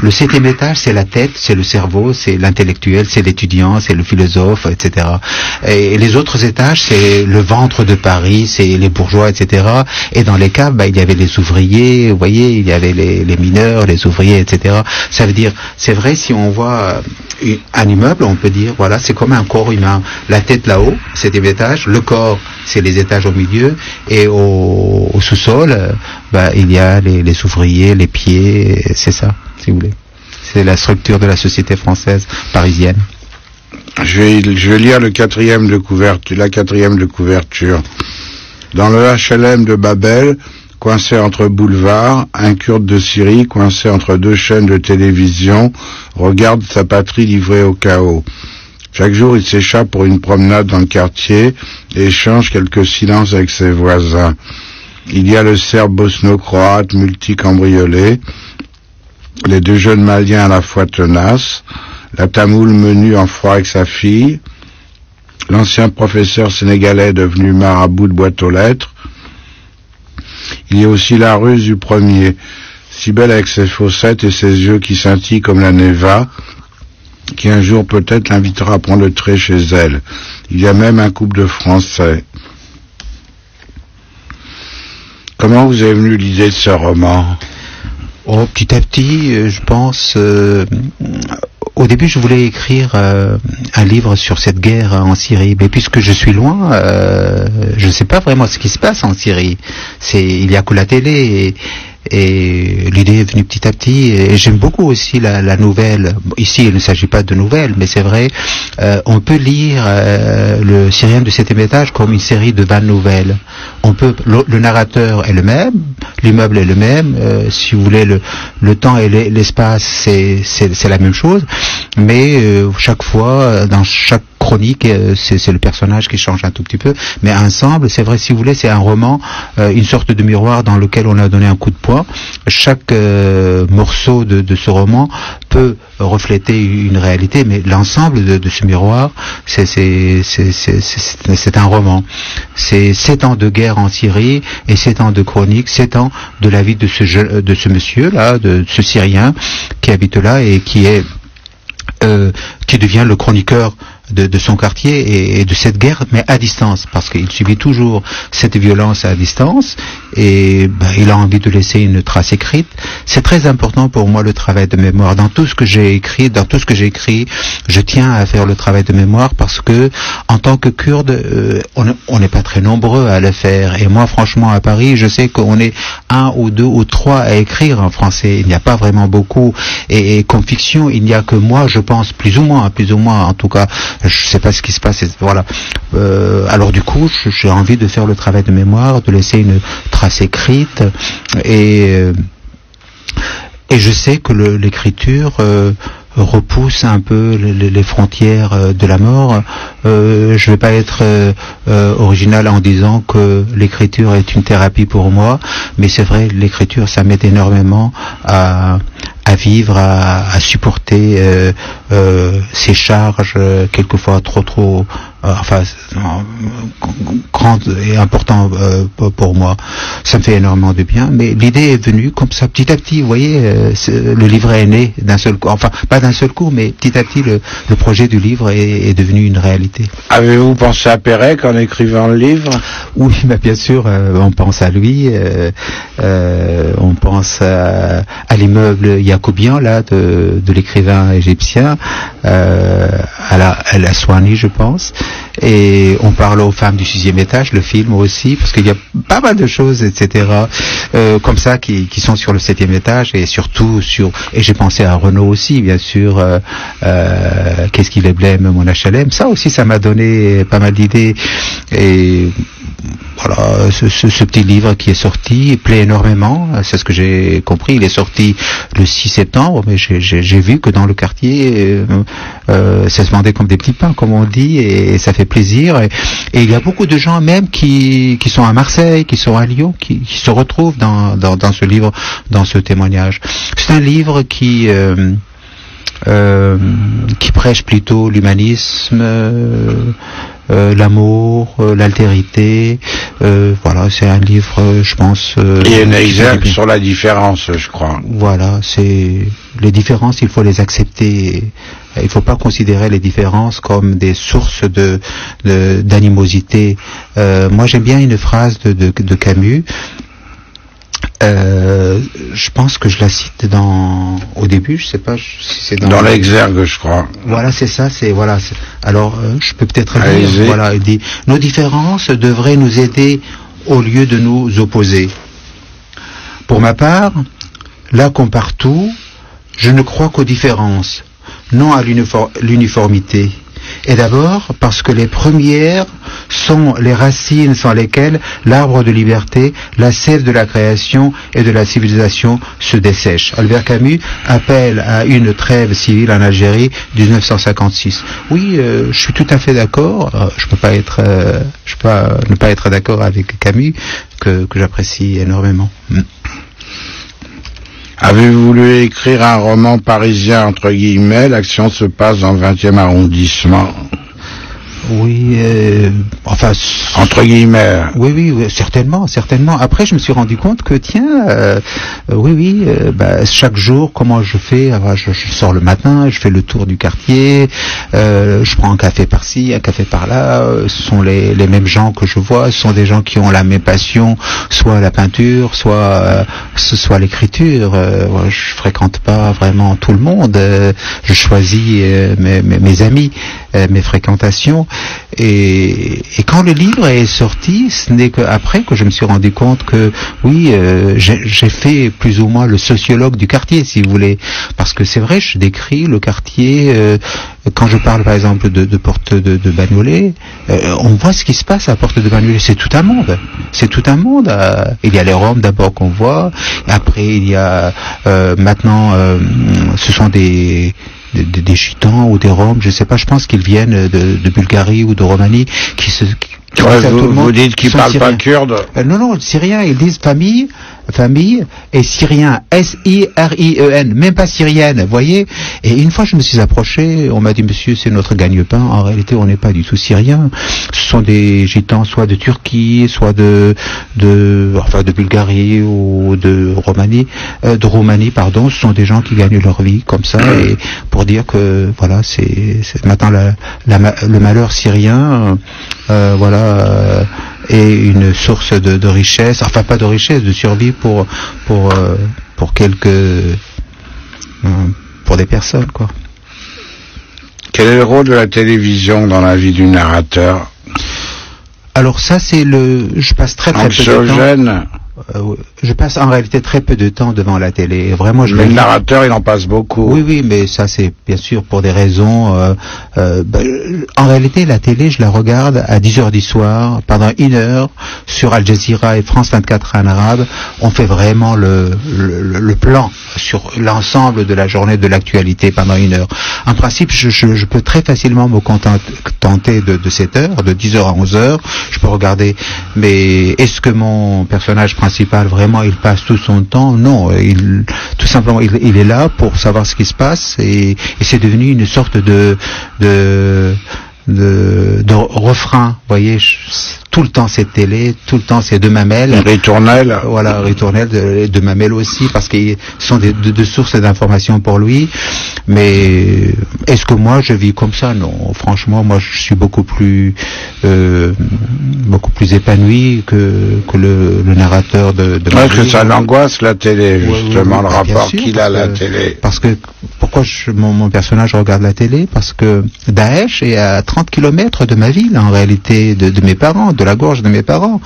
S2: 7e étage, c'est la tête, c'est le cerveau, c'est l'intellectuel, c'est l'étudiant, c'est le philosophe, etc. Et les autres étages, c'est le ventre de Paris, c'est les bourgeois, etc. Et dans les caves, il y avait les ouvriers, vous voyez, il y avait les mineurs, les ouvriers, etc. Ça veut dire, c'est vrai, si on voit un immeuble, on peut dire, voilà, c'est comme un corps humain. La tête là-haut, c'est des étages, le corps, c'est les étages au milieu, et au sous-sol, il y a les ouvriers, les pieds, c'est ça, si vous voulez. C'est la structure de la société française parisienne.
S1: Je vais lire la quatrième de couverture. Dans le HLM de Babel, coincé entre boulevards, un Kurde de Syrie, coincé entre deux chaînes de télévision, regarde sa patrie livrée au chaos. Chaque jour, il s'échappe pour une promenade dans le quartier et échange quelques silences avec ses voisins. Il y a le Serbe bosno-croate multicambriolé, les deux jeunes Maliens à la fois tenaces, la Tamoule menue en froid avec sa fille, l'ancien professeur sénégalais devenu marabout de boîte aux lettres. Il y a aussi la ruse du premier, si belle avec ses fossettes et ses yeux qui scintillent comme la Neva, qui un jour peut-être l'invitera à prendre le trait chez elle. Il y a même un couple de Français. Comment vous est venue l'idée de ce roman ?
S2: Petit à petit, je pense... Au début, je voulais écrire un livre sur cette guerre en Syrie, mais puisque je suis loin, je ne sais pas vraiment ce qui se passe en Syrie. Il y a que la télé et l'idée est venue petit à petit. Et j'aime beaucoup aussi la nouvelle. Ici, il ne s'agit pas de nouvelles, mais c'est vrai, on peut lire le Syrien du 7e étage comme une série de 20 nouvelles. Le narrateur est le même, l'immeuble est le même, si vous voulez, le temps et l'espace, c'est la même chose, mais chaque fois, dans chaque chronique, c'est le personnage qui change un tout petit peu, mais ensemble, c'est vrai, si vous voulez, c'est un roman, une sorte de miroir dans lequel on a donné un coup de poing. Chaque morceau de ce roman peut refléter une réalité, mais l'ensemble de ce miroir, c'est un roman. C'est 7 ans de guerre en Syrie et 7 ans de chronique, 7 ans de la vie de ce monsieur-là, de ce Syrien qui habite là et qui devient le chroniqueur de son quartier et de cette guerre, mais à distance, parce qu'il subit toujours cette violence à distance et il a envie de laisser une trace écrite. C'est très important pour moi le travail de mémoire. Dans tout ce que j'ai écrit, je tiens à faire le travail de mémoire parce que en tant que Kurde, on n'est pas très nombreux à le faire. Et moi, franchement, à Paris, je sais qu'on est 1 ou 2 ou 3 à écrire en français. Il n'y a pas vraiment beaucoup. Et comme fiction, il n'y a que moi, je pense, plus ou moins, en tout cas. Je sais pas ce qui se passe, voilà. Alors du coup, j'ai envie de faire le travail de mémoire, de laisser une trace écrite, et je sais que l'écriture repousse un peu les frontières de la mort. Je vais pas être original en disant que l'écriture est une thérapie pour moi, mais c'est vrai, l'écriture, ça m'aide énormément à vivre, à supporter ces charges quelquefois trop grand et important pour moi. Ça me fait énormément de bien, mais l'idée est venue comme ça petit à petit. Vous voyez, le livret est né d'un seul coup, enfin pas d'un seul coup, mais petit à petit le projet du livre est devenu une réalité.
S1: Avez-vous pensé à Pérec en écrivant le livre?
S2: Oui, bah bien sûr, on pense à lui, on pense à l'immeuble jacobien là de l'écrivain égyptien, à la Swani, je pense, et on parle aux femmes du 6e étage, le film aussi, parce qu'il y a pas mal de choses, etc., comme ça qui sont sur le 7e étage, et surtout et j'ai pensé à Renaud aussi, bien sûr, qu'est-ce qu'il est blême, mon HLM, ça aussi, ça m'a donné pas mal d'idées, et voilà, ce petit livre qui est sorti plaît énormément, c'est ce que j'ai compris. Il est sorti le 6 septembre, mais j'ai vu que dans le quartier, ça se vendait comme des petits pains, comme on dit, et ça fait plaisir. Et il y a beaucoup de gens même qui sont à Marseille, qui sont à Lyon, qui se retrouvent dans ce livre, dans ce témoignage. C'est un livre qui prêche plutôt l'humanisme, l'amour, l'altérité, voilà, c'est un livre, je pense...
S1: il y a un exergue sur la différence, je crois.
S2: Voilà, c'est les différences, il faut les accepter. Il ne faut pas considérer les différences comme des sources d'animosité. Moi, j'aime bien une phrase de Camus. Je pense que je la cite au début, je sais pas si c'est
S1: dans l'exergue, je crois.
S2: Voilà, c'est ça, alors je peux peut-être dire, voilà, il dit: nos différences devraient nous aider au lieu de nous opposer. Pour ma part, là comme partout, je ne crois qu'aux différences, non à l'uniformité. Et d'abord parce que les premières sont les racines sans lesquelles l'arbre de liberté, la sève de la création et de la civilisation se dessèche. Albert Camus appelle à une trêve civile en Algérie 1956. Oui, je suis tout à fait d'accord. Je peux pas ne pas être d'accord avec Camus, que j'apprécie énormément.
S1: Avez-vous voulu écrire un roman parisien, entre guillemets? L'action se passe dans le 20e arrondissement.
S2: Oui, enfin...
S1: Entre guillemets.
S2: Oui, certainement. Après, je me suis rendu compte que, chaque jour, comment je fais? Je sors le matin, je fais le tour du quartier, je prends un café par-ci, un café par-là, ce sont les mêmes gens que je vois, ce sont des gens qui ont la même passion, soit la peinture, soit l'écriture. Je fréquente pas vraiment tout le monde, je choisis mes amis, mes fréquentations. Et quand le livre est sorti, ce n'est qu'après que je me suis rendu compte que oui, j'ai fait plus ou moins le sociologue du quartier, si vous voulez, parce que c'est vrai, je décris le quartier. Quand je parle par exemple de Porte de Bagnolet, on voit ce qui se passe à Porte de Bagnolet. C'est tout un monde. Il y a les Roms d'abord qu'on voit. Après il y a maintenant, ce sont des Gitans ou des Roms, je sais pas, je pense qu'ils viennent de Bulgarie ou de Roumanie,
S1: vous dites qu'ils parlent pas kurde?
S2: Non, syriens, ils disent famille, et syrien, S-I-R-I-E-N, même pas syrienne, voyez. Et une fois je me suis approché, on m'a dit: monsieur, c'est notre gagne-pain. En réalité, on n'est pas du tout syrien. Ce sont des gitans, soit de Turquie, soit de Bulgarie ou de Roumanie, pardon. Ce sont des gens qui gagnent leur vie comme ça, et pour dire que voilà, c'est maintenant le malheur syrien, est une source de richesse, enfin pas de richesse, de survie pour des personnes, quoi.
S1: Quel est le rôle de la télévision dans la vie du narrateur?
S2: Alors ça, je passe très peu de temps. Je passe en réalité très peu de temps devant la télé. Vraiment,
S1: mais le narrateur, il en passe beaucoup.
S2: Oui, mais ça c'est bien sûr pour des raisons. En réalité, la télé, je la regarde à 10h du soir, pendant 1 heure, sur Al Jazeera et France 24 en arabe. On fait vraiment le plan sur l'ensemble de la journée, de l'actualité pendant 1 heure. En principe, je peux très facilement me contenter de 7 heures, de 10h à 11h. Je peux regarder. Mais est-ce que mon personnage principal, vraiment, il passe tout son temps? Non, tout simplement, il est là pour savoir ce qui se passe, et c'est devenu une sorte de refrain. Vous voyez, tout le temps c'est télé, tout le temps c'est de mamelles.
S1: Ritournelle.
S2: Voilà, ritournelle, de mamelles aussi, parce qu'ils sont de sources d'informations pour lui. Mais est-ce que moi je vis comme ça? Non, franchement, moi je suis beaucoup plus épanoui que le narrateur de ma vie.
S1: Que ça l'angoisse la télé, justement, le rapport qu'il a à la télé.
S2: Parce que pourquoi mon personnage regarde la télé? Parce que Daesh est à 30 kilomètres de ma ville, en réalité, de mes parents, de la gorge de mes parents.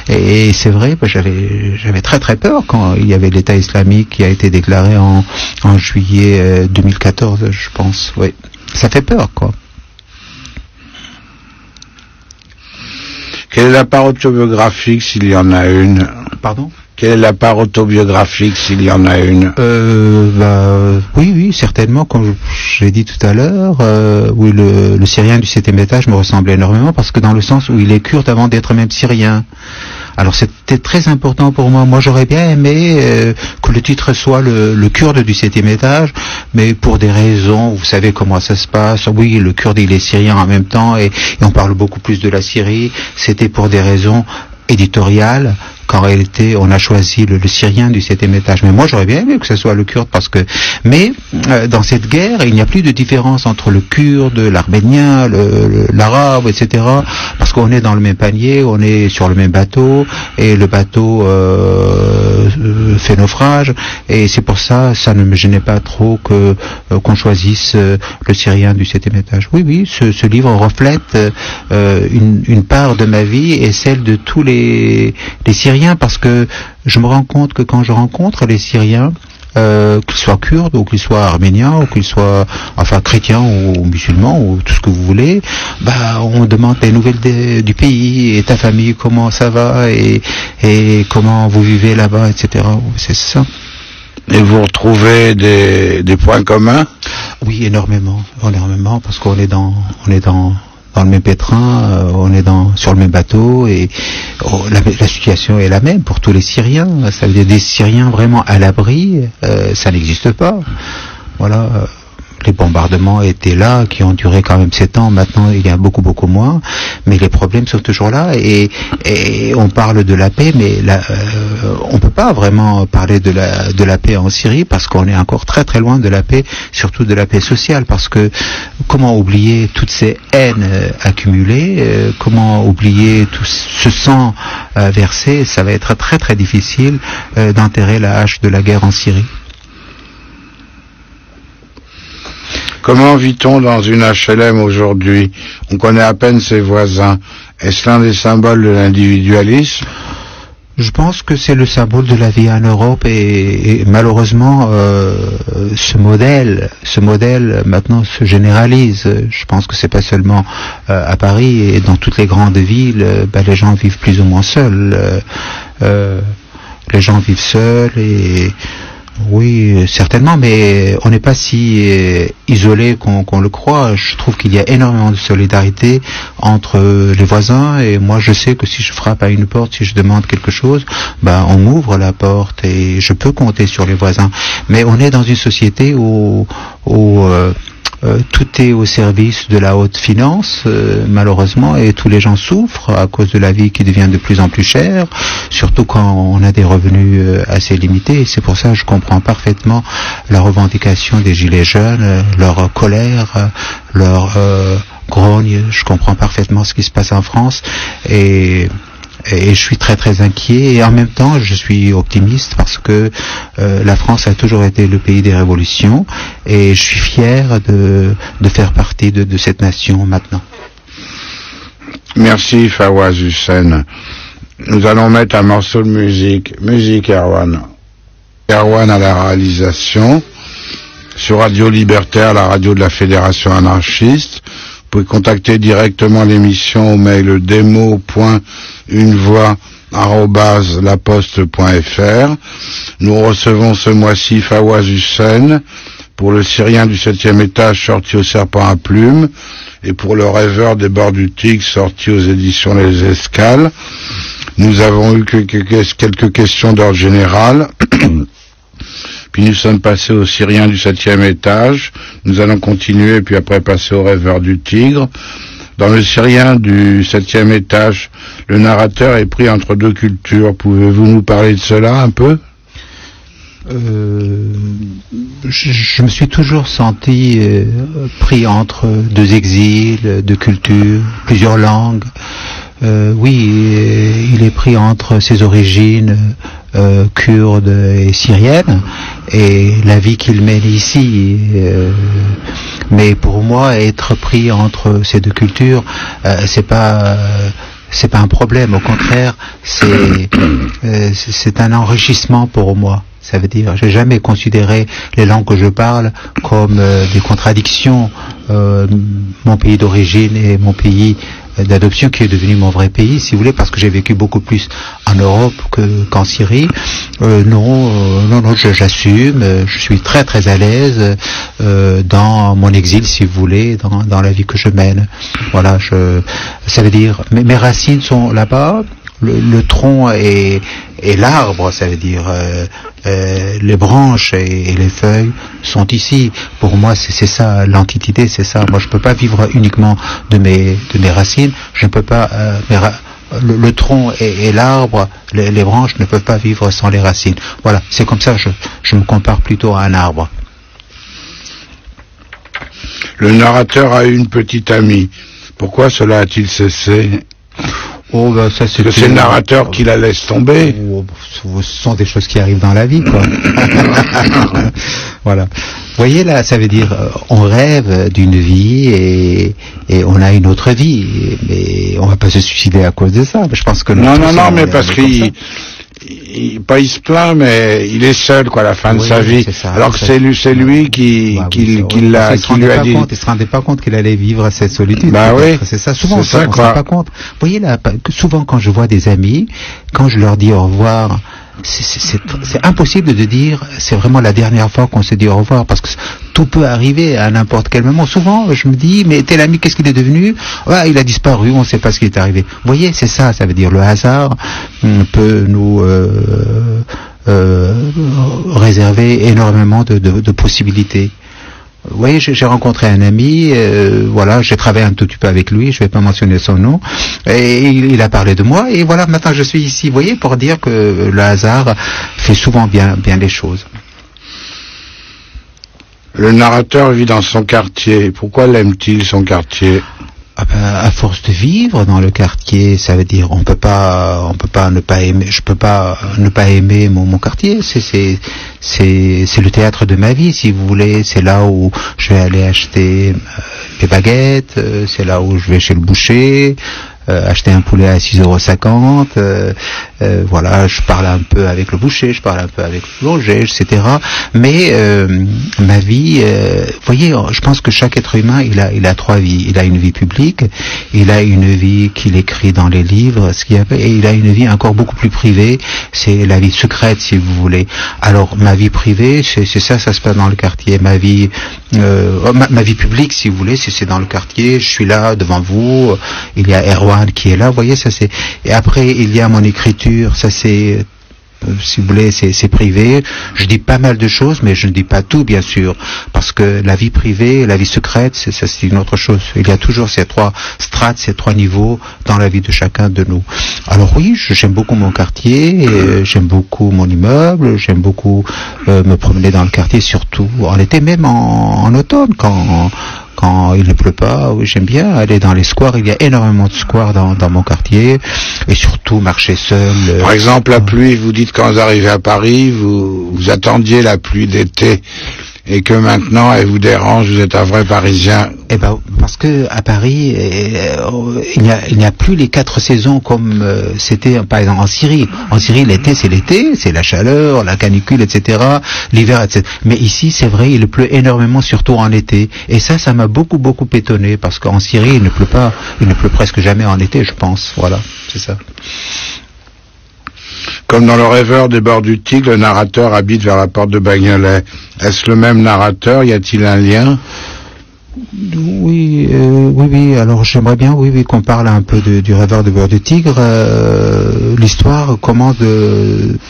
S2: Et c'est vrai, j'avais très très peur quand il y avait l'État islamique qui a été déclaré en juillet 2014, je pense. Oui, ça fait peur, quoi.
S1: Quelle est la part autobiographique, s'il y en a une?
S2: Pardon?
S1: Quelle est la part autobiographique, s'il y en a une?
S2: Oui, certainement. Comme j'ai dit tout à l'heure, oui, le Syrien du 7e étage me ressemble énormément, parce que dans le sens où il est kurde avant d'être même syrien. Alors c'était très important pour moi. Moi j'aurais bien aimé que le titre soit le Kurde du 7e étage, mais pour des raisons, vous savez comment ça se passe. Oui, le Kurde il est syrien en même temps, et on parle beaucoup plus de la Syrie. C'était pour des raisons éditoriales qu'en réalité on a choisi le Syrien du 7e étage. Mais moi j'aurais bien aimé que ce soit le Kurde, parce que dans cette guerre il n'y a plus de différence entre le Kurde, l'Arménien, l'Arabe, etc. Parce qu'on est dans le même panier, on est sur le même bateau, et le bateau fait naufrage, et c'est pour ça ne me gênait pas trop qu'on choisisse le Syrien du 7e étage. Oui, ce livre reflète une part de ma vie et celle de tous les Syriens, parce que je me rends compte que quand je rencontre les Syriens, qu'ils soient kurdes ou qu'ils soient arméniens ou qu'ils soient chrétiens ou musulmans ou tout ce que vous voulez, on demande des nouvelles du pays, et ta famille, comment ça va, et comment vous vivez là-bas, etc. C'est ça.
S1: Et vous retrouvez des points communs? Oui,
S2: énormément, parce qu'on est dans le même pétrin, on est sur le même bateau, et la situation est la même pour tous les Syriens. Ça veut dire des Syriens vraiment à l'abri, ça n'existe pas. Voilà. Les bombardements étaient là, qui ont duré quand même 7 ans. Maintenant, il y a beaucoup moins. Mais les problèmes sont toujours là. Et on parle de la paix, mais on peut pas vraiment parler de la paix en Syrie, parce qu'on est encore très très loin de la paix, surtout de la paix sociale. Parce que comment oublier toutes ces haines accumulées, comment oublier tout ce sang versé? Ça va être très très difficile d'enterrer la hache de la guerre en Syrie.
S1: Comment vit-on dans une HLM aujourd'hui? On connaît à peine ses voisins. Est-ce l'un des symboles de l'individualisme?
S2: Je pense que c'est le symbole de la vie en Europe, et malheureusement ce modèle maintenant se généralise. Je pense que c'est pas seulement à Paris, et dans toutes les grandes villes, les gens vivent plus ou moins seuls. Les gens vivent seuls, et oui, certainement, mais on n'est pas si isolé qu'on le croit. Je trouve qu'il y a énormément de solidarité entre les voisins, et moi je sais que si je frappe à une porte, si je demande quelque chose, on m'ouvre la porte, et je peux compter sur les voisins. Mais on est dans une société où tout est au service de la haute finance, malheureusement, et tous les gens souffrent à cause de la vie qui devient de plus en plus chère, surtout quand on a des revenus assez limités. C'est pour ça que je comprends parfaitement la revendication des Gilets jaunes, leur colère, leur grogne. Je comprends parfaitement ce qui se passe en France, et je suis très très inquiet, et en même temps je suis optimiste, parce que la France a toujours été le pays des révolutions, et je suis fier de faire partie de cette nation maintenant.
S1: Merci Fawaz Hussein. Nous allons mettre un morceau de musique. Musique, Erwan. Erwan à la réalisation, sur Radio Libertaire, la radio de la Fédération anarchiste. Vous pouvez contacter directement l'émission au mail demo.unevoix@laposte.fr. Nous recevons ce mois-ci Fawaz Hussein pour le Syrien du 7e étage, sorti au Serpent à Plumes, et pour le Rêveur des bords du Tigre, sorti aux éditions Les Escales. Nous avons eu quelques questions d'ordre général. Puis nous sommes passés au Syrien du 7e étage. Nous allons continuer, puis après passer au Rêveur du Tigre. Dans le syrien du 7e étage, le narrateur est pris entre deux cultures. Pouvez-vous nous parler de cela un peu ?
S2: Je me suis toujours senti pris entre deux exils, deux cultures, plusieurs langues. Oui, il est pris entre ses origines kurdes et syriennes et la vie qu'il mène ici. Mais pour moi, être pris entre ces deux cultures, c'est pas un problème. Au contraire, c'est un enrichissement pour moi. Ça veut dire, j'ai jamais considéré les langues que je parle comme des contradictions. Mon pays d'origine et mon pays d'adoption qui est devenu mon vrai pays, si vous voulez, parce que j'ai vécu beaucoup plus en Europe qu'en Syrie. Non, j'assume. Je suis très très à l'aise dans mon exil, si vous voulez, dans la vie que je mène. Voilà, ça veut dire, mes racines sont là-bas. Le tronc et l'arbre, ça veut dire les branches et les feuilles sont ici. Pour moi, c'est ça l'antiquité, c'est ça. Moi, je peux pas vivre uniquement de mes racines. Je ne peux pas. Le tronc et l'arbre, les branches ne peuvent pas vivre sans les racines. Voilà, c'est comme ça. Je me compare plutôt à un arbre.
S1: Le narrateur a une petite amie. Pourquoi cela a-t-il cessé ?
S2: Oh, bah, ça,
S1: c'est le narrateur qui la laisse tomber.
S2: Ce sont des choses qui arrivent dans la vie, quoi. Voilà. Vous voyez, là, ça veut dire, on rêve d'une vie et on a une autre vie. Mais on va pas se suicider à cause de ça. Je pense que
S1: non, mais parce qu'il se plaint, mais il est seul, quoi, à la fin de sa vie. Alors que c'est lui qui lui a dit.
S2: Il se rendait pas compte qu'il allait vivre cette solitude.
S1: Bah oui.
S2: C'est ça. Souvent, on se rend pas compte. Vous voyez là, souvent quand je vois des amis, quand je leur dis au revoir, c'est impossible de dire c'est vraiment la dernière fois qu'on se dit au revoir, parce que tout peut arriver à n'importe quel moment. Souvent je me dis, mais tel ami, qu'est-ce qu'il est devenu? Il a disparu, on ne sait pas ce qui est arrivé. Vous voyez, c'est ça veut dire le hasard peut nous réserver énormément de possibilités. Vous voyez, j'ai rencontré un ami, voilà, j'ai travaillé un tout petit peu avec lui, je vais pas mentionner son nom, et il a parlé de moi, et voilà, maintenant je suis ici, vous voyez, pour dire que le hasard fait souvent bien les choses.
S1: Le narrateur vit dans son quartier. Pourquoi l'aime-t-il, son quartier ?
S2: À force de vivre dans le quartier, ça veut dire on peut pas ne pas aimer. Je peux pas ne pas aimer mon quartier. C'est le théâtre de ma vie, si vous voulez. C'est là où je vais aller acheter mes baguettes. C'est là où je vais chez le boucher. Acheter un poulet à 6,50 €, voilà, je parle un peu avec le boucher, je parle un peu avec le boulanger, etc. Mais ma vie, vous voyez, je pense que chaque être humain, il a trois vies. Il a une vie publique, il a une vie qu'il écrit dans les livres, et il a une vie encore beaucoup plus privée, c'est la vie secrète, si vous voulez. Alors, ma vie privée, c'est ça se passe dans le quartier. Ma vie publique, si vous voulez, c'est dans le quartier. Je suis là devant vous. Il y a Erwan qui est là, vous voyez, ça c'est. Et après il y a mon écriture, ça c'est, si vous voulez, c'est privé. Je dis pas mal de choses, mais je ne dis pas tout, bien sûr, parce que la vie privée, la vie secrète, c'est une autre chose. Il y a toujours ces trois strates, ces trois niveaux dans la vie de chacun de nous. Alors oui, j'aime beaucoup mon quartier, j'aime beaucoup mon immeuble, j'aime beaucoup me promener dans le quartier, surtout en été, même en automne, quand il ne pleut pas. Oui, j'aime bien aller dans les squares. Il y a énormément de squares dans mon quartier, et surtout marcher seul.
S1: Par exemple, la pluie, vous dites quand vous arrivez à Paris, vous attendiez la pluie d'été, et que maintenant elle vous dérange, vous êtes un vrai Parisien.
S2: Eh ben, parce que à Paris, il n'y a plus les 4 saisons comme c'était par exemple en Syrie. En Syrie, l'été, c'est la chaleur, la canicule, etc. L'hiver, etc. Mais ici, c'est vrai, il pleut énormément, surtout en été. Et ça m'a beaucoup étonné, parce qu'en Syrie, il ne pleut presque jamais en été, je pense. Voilà, c'est ça.
S1: Comme dans Le Rêveur des bords du Tigre, le narrateur habite vers la porte de Bagnolet. Est-ce le même narrateur? Y a-t-il un lien?
S2: Oui, Oui, alors j'aimerais bien, oui, qu'on parle un peu du rêveur de beurre du tigre. L'histoire commence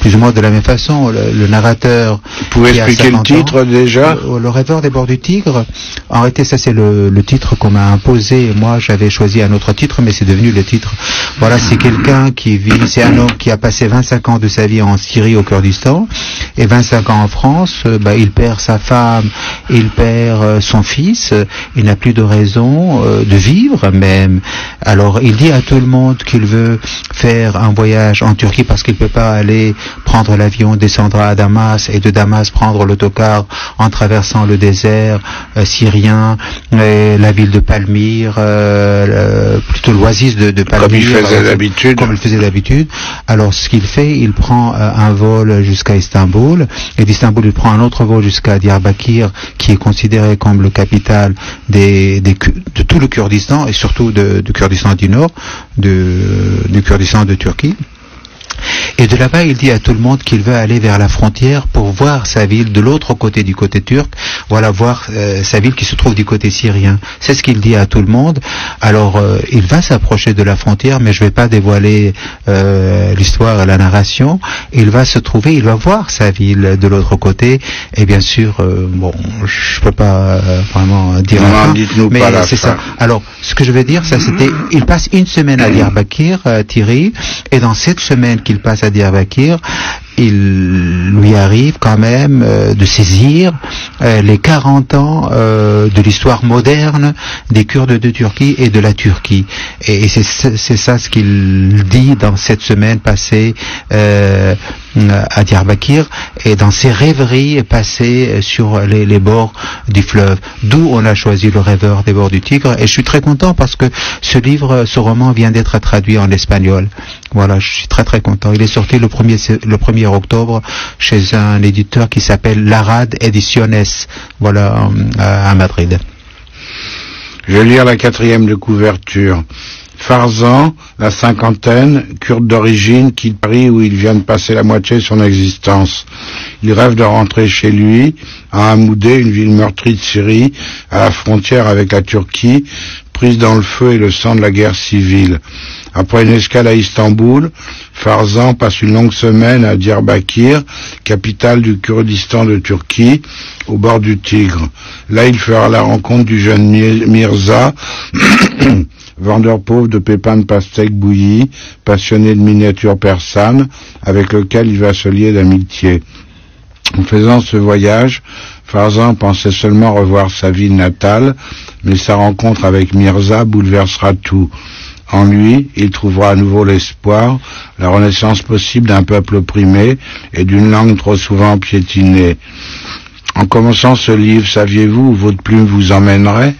S2: plus ou moins de la même façon. Le narrateur...
S1: Vous pouvez expliquer le titre déjà?
S2: Le rêveur des bords du Tigre. En réalité, ça c'est le titre qu'on m'a imposé. Moi, j'avais choisi un autre titre, mais c'est devenu le titre. Voilà, c'est quelqu'un qui vit, c'est un homme qui a passé 25 ans de sa vie en Syrie, au Kurdistan, et 25 ans en France. Il perd sa femme, il perd son fils, il n'a plus de raison de vivre même. Alors, il dit à tout le monde qu'il veut faire un voyage en Turquie parce qu'il peut pas aller prendre l'avion, descendre à Damas, et de Damas prendre l'autocar en traversant le désert syrien, la ville de Palmyre, plutôt l'oasis de Palmyre, comme il faisait d'habitude. Alors ce qu'il fait, il prend un vol jusqu'à Istanbul, et d'Istanbul il prend un autre vol jusqu'à Diyarbakir, qui est considéré comme le capital de tout le Kurdistan, et surtout du Kurdistan du Nord, du Kurdistan de Turquie. Et de là-bas, il dit à tout le monde qu'il veut aller vers la frontière pour voir sa ville de l'autre côté, du côté turc. Voilà, voir sa ville qui se trouve du côté syrien. C'est ce qu'il dit à tout le monde. Alors, il va s'approcher de la frontière, mais je ne vais pas dévoiler l'histoire et la narration. Il va se trouver, il va voir sa ville de l'autre côté. Et bien sûr, je peux pas vraiment dire la fin, mais c'est ça. Alors, ce que je veux dire, ça c'était, il passe une semaine à Diyarbakir, Thierry, et dans cette semaine qu'il passe à Diyarbakir, il lui arrive quand même de saisir les 40 ans de l'histoire moderne des Kurdes de Turquie et de la Turquie. Et c'est ça ce qu'il dit dans cette semaine passée à Diyarbakir, et dans ses rêveries passées sur les bords du fleuve. D'où on a choisi le rêveur des bords du Tigre. Et je suis très content parce que ce roman vient d'être traduit en espagnol. Voilà, je suis très très content. Il est sorti le 1er octobre chez un éditeur qui s'appelle Larad Ediciones, voilà, à Madrid.
S1: Je vais lire la 4e de couverture. Farzan, la cinquantaine, kurde d'origine, quitte Paris où il vient de passer la moitié de son existence. Il rêve de rentrer chez lui, à Hamoudé, une ville meurtrie de Syrie, à la frontière avec la Turquie, prise dans le feu et le sang de la guerre civile. Après une escale à Istanbul, Farzan passe une longue semaine à Diyarbakir, capitale du Kurdistan de Turquie, au bord du Tigre. Là, il fera la rencontre du jeune Mirza, vendeur pauvre de pépins de pastèque bouillis, passionné de miniatures persanes, avec lequel il va se lier d'amitié. En faisant ce voyage, Farzan pensait seulement revoir sa ville natale, mais sa rencontre avec Mirza bouleversera tout. En lui, il trouvera à nouveau l'espoir, la renaissance possible d'un peuple opprimé et d'une langue trop souvent piétinée. En commençant ce livre, saviez-vous où votre plume vous emmènerait?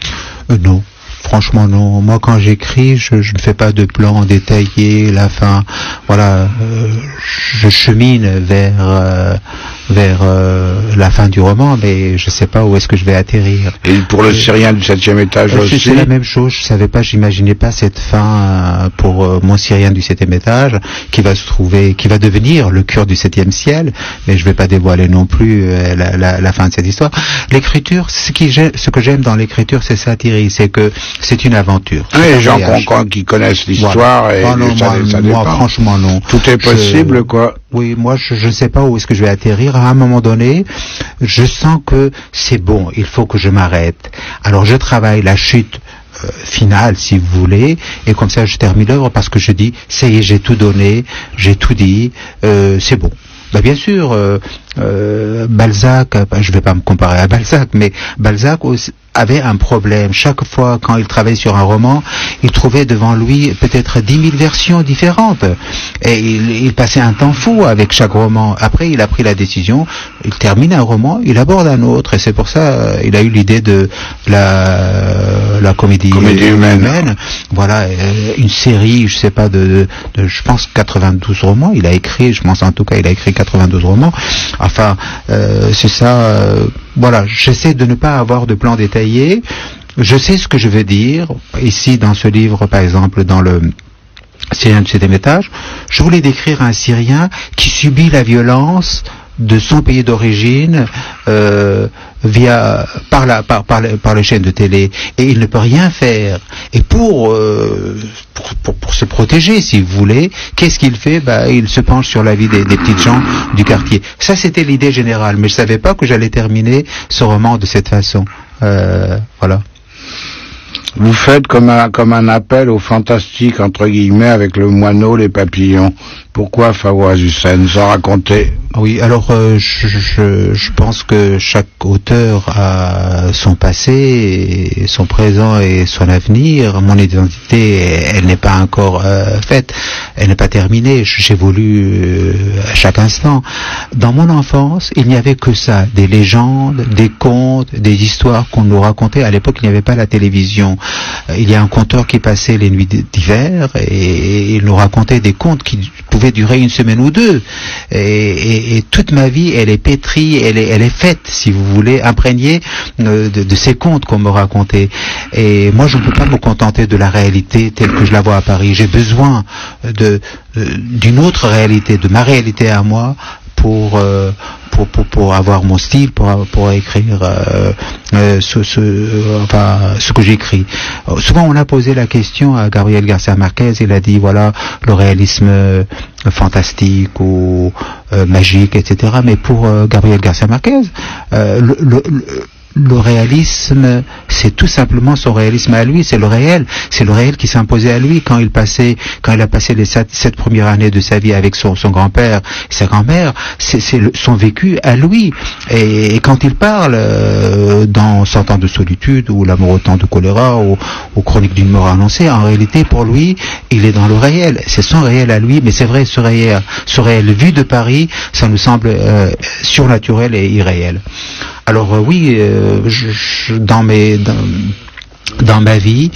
S2: Non. Franchement, non. Moi, quand j'écris, je ne fais pas de plan détaillé, la fin. Voilà, je chemine vers la fin du roman, mais je ne sais pas où est-ce que je vais atterrir.
S1: Et pour le Syrien du 7e étage aussi?
S2: C'est la même chose. Je savais pas, j'imaginais pas cette fin pour mon Syrien du 7e étage, qui va se trouver, qui va devenir le Kurde du 7e ciel, mais je vais pas dévoiler non plus la fin de cette histoire. L'écriture, ce que j'aime dans l'écriture, c'est ça, Thierry, c'est que c'est une aventure.
S1: Les gens qui connaissent l'histoire, voilà. Ça dépend.
S2: Moi, franchement, non.
S1: Tout est possible, quoi.
S2: Oui, moi, je ne sais pas où est-ce que je vais atterrir. À un moment donné, je sens que c'est bon, il faut que je m'arrête. Alors, je travaille la chute finale, si vous voulez, et comme ça, je termine l'œuvre parce que je dis, ça y est, j'ai tout donné, j'ai tout dit, c'est bon. Bah, bien sûr, Balzac, je vais pas me comparer à Balzac, mais Balzac avait un problème. Chaque fois, quand il travaillait sur un roman, il trouvait devant lui peut-être 10 000 versions différentes. Et il passait un temps fou avec chaque roman. Après, il a pris la décision, il termine un roman, il aborde un autre. Et c'est pour ça il a eu l'idée de la comédie humaine. Voilà, une série, je sais pas, de je pense 92 romans. Il a écrit, je pense en tout cas, il a écrit 92 romans. Enfin, c'est ça. Voilà, j'essaie de ne pas avoir de plan détaillé. Je sais ce que je veux dire. Ici, dans ce livre, par exemple, dans le Syrien du 7e étage, je voulais décrire un Syrien qui subit la violence de son pays d'origine par les chaînes de télé, et il ne peut rien faire. Et pour se protéger, si vous voulez, qu'est-ce qu'il fait? Il se penche sur la vie des petites gens du quartier. Ça, c'était l'idée générale, mais je savais pas que j'allais terminer ce roman de cette façon. Voilà.
S1: Vous faites comme un appel au fantastique, entre guillemets, avec le moineau, les papillons. Pourquoi Fawaz Hussein, sans raconter?
S2: Oui, alors je pense que chaque auteur a son passé, son présent et son avenir. Mon identité, elle n'est pas encore faite, elle n'est pas terminée. J'évolue à chaque instant. Dans mon enfance, il n'y avait que ça, des légendes, des contes, des histoires qu'on nous racontait. À l'époque, il n'y avait pas la télévision. Il y a un conteur qui passait les nuits d'hiver et il nous racontait des contes qui pouvaient durer une semaine ou deux. Et toute ma vie, elle est pétrie, elle est faite, si vous voulez, imprégnée de ces contes qu'on me racontait. Et moi, je ne peux pas me contenter de la réalité telle que je la vois à Paris. J'ai besoin d'une autre réalité, de ma réalité à moi, pour avoir mon style, pour écrire ce que j'écris. Souvent on a posé la question à Gabriel Garcia Marquez, il a dit voilà le réalisme fantastique ou magique, etc. Mais pour Gabriel Garcia Marquez, le réalisme, c'est tout simplement son réalisme à lui, c'est le réel qui s'imposait à lui quand il a passé les 7 premières années de sa vie avec son grand-père, sa grand-mère, c'est son vécu à lui. Et quand il parle dans 100 ans de solitude ou l'amour au temps de choléra ou chroniques d'une mort annoncée, en réalité pour lui, il est dans le réel, c'est son réel à lui, mais c'est vrai, ce réel vu de Paris, ça nous semble surnaturel et irréel. Alors oui, dans ma vie,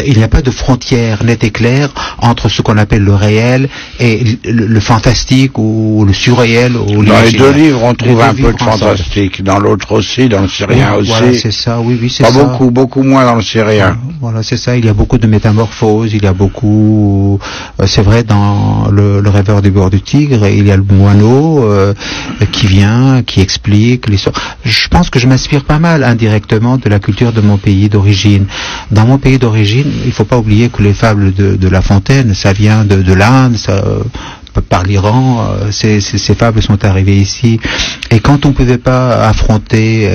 S2: il n'y a pas de frontière nette et claire entre ce qu'on appelle le réel et le fantastique ou le surréel. Ou
S1: dans les deux livres, on trouve un peu de fantastique. Dans l'autre aussi, dans le syrien aussi.
S2: Voilà, c'est ça. Oui, c'est
S1: pas
S2: ça.
S1: Beaucoup moins dans le syrien.
S2: Voilà, c'est ça. Il y a beaucoup de métamorphoses. Il y a beaucoup. C'est vrai, dans le rêveur du bord du Tigre, il y a le moineau qui vient, qui explique l'histoire. Je pense que je m'inspire pas mal indirectement de la culture de mon pays d'origine. Dans mon pays d'origine, il ne faut pas oublier que les fables de La Fontaine, ça vient de l'Inde, par l'Iran, ces fables sont arrivées ici. Et quand on ne pouvait pas affronter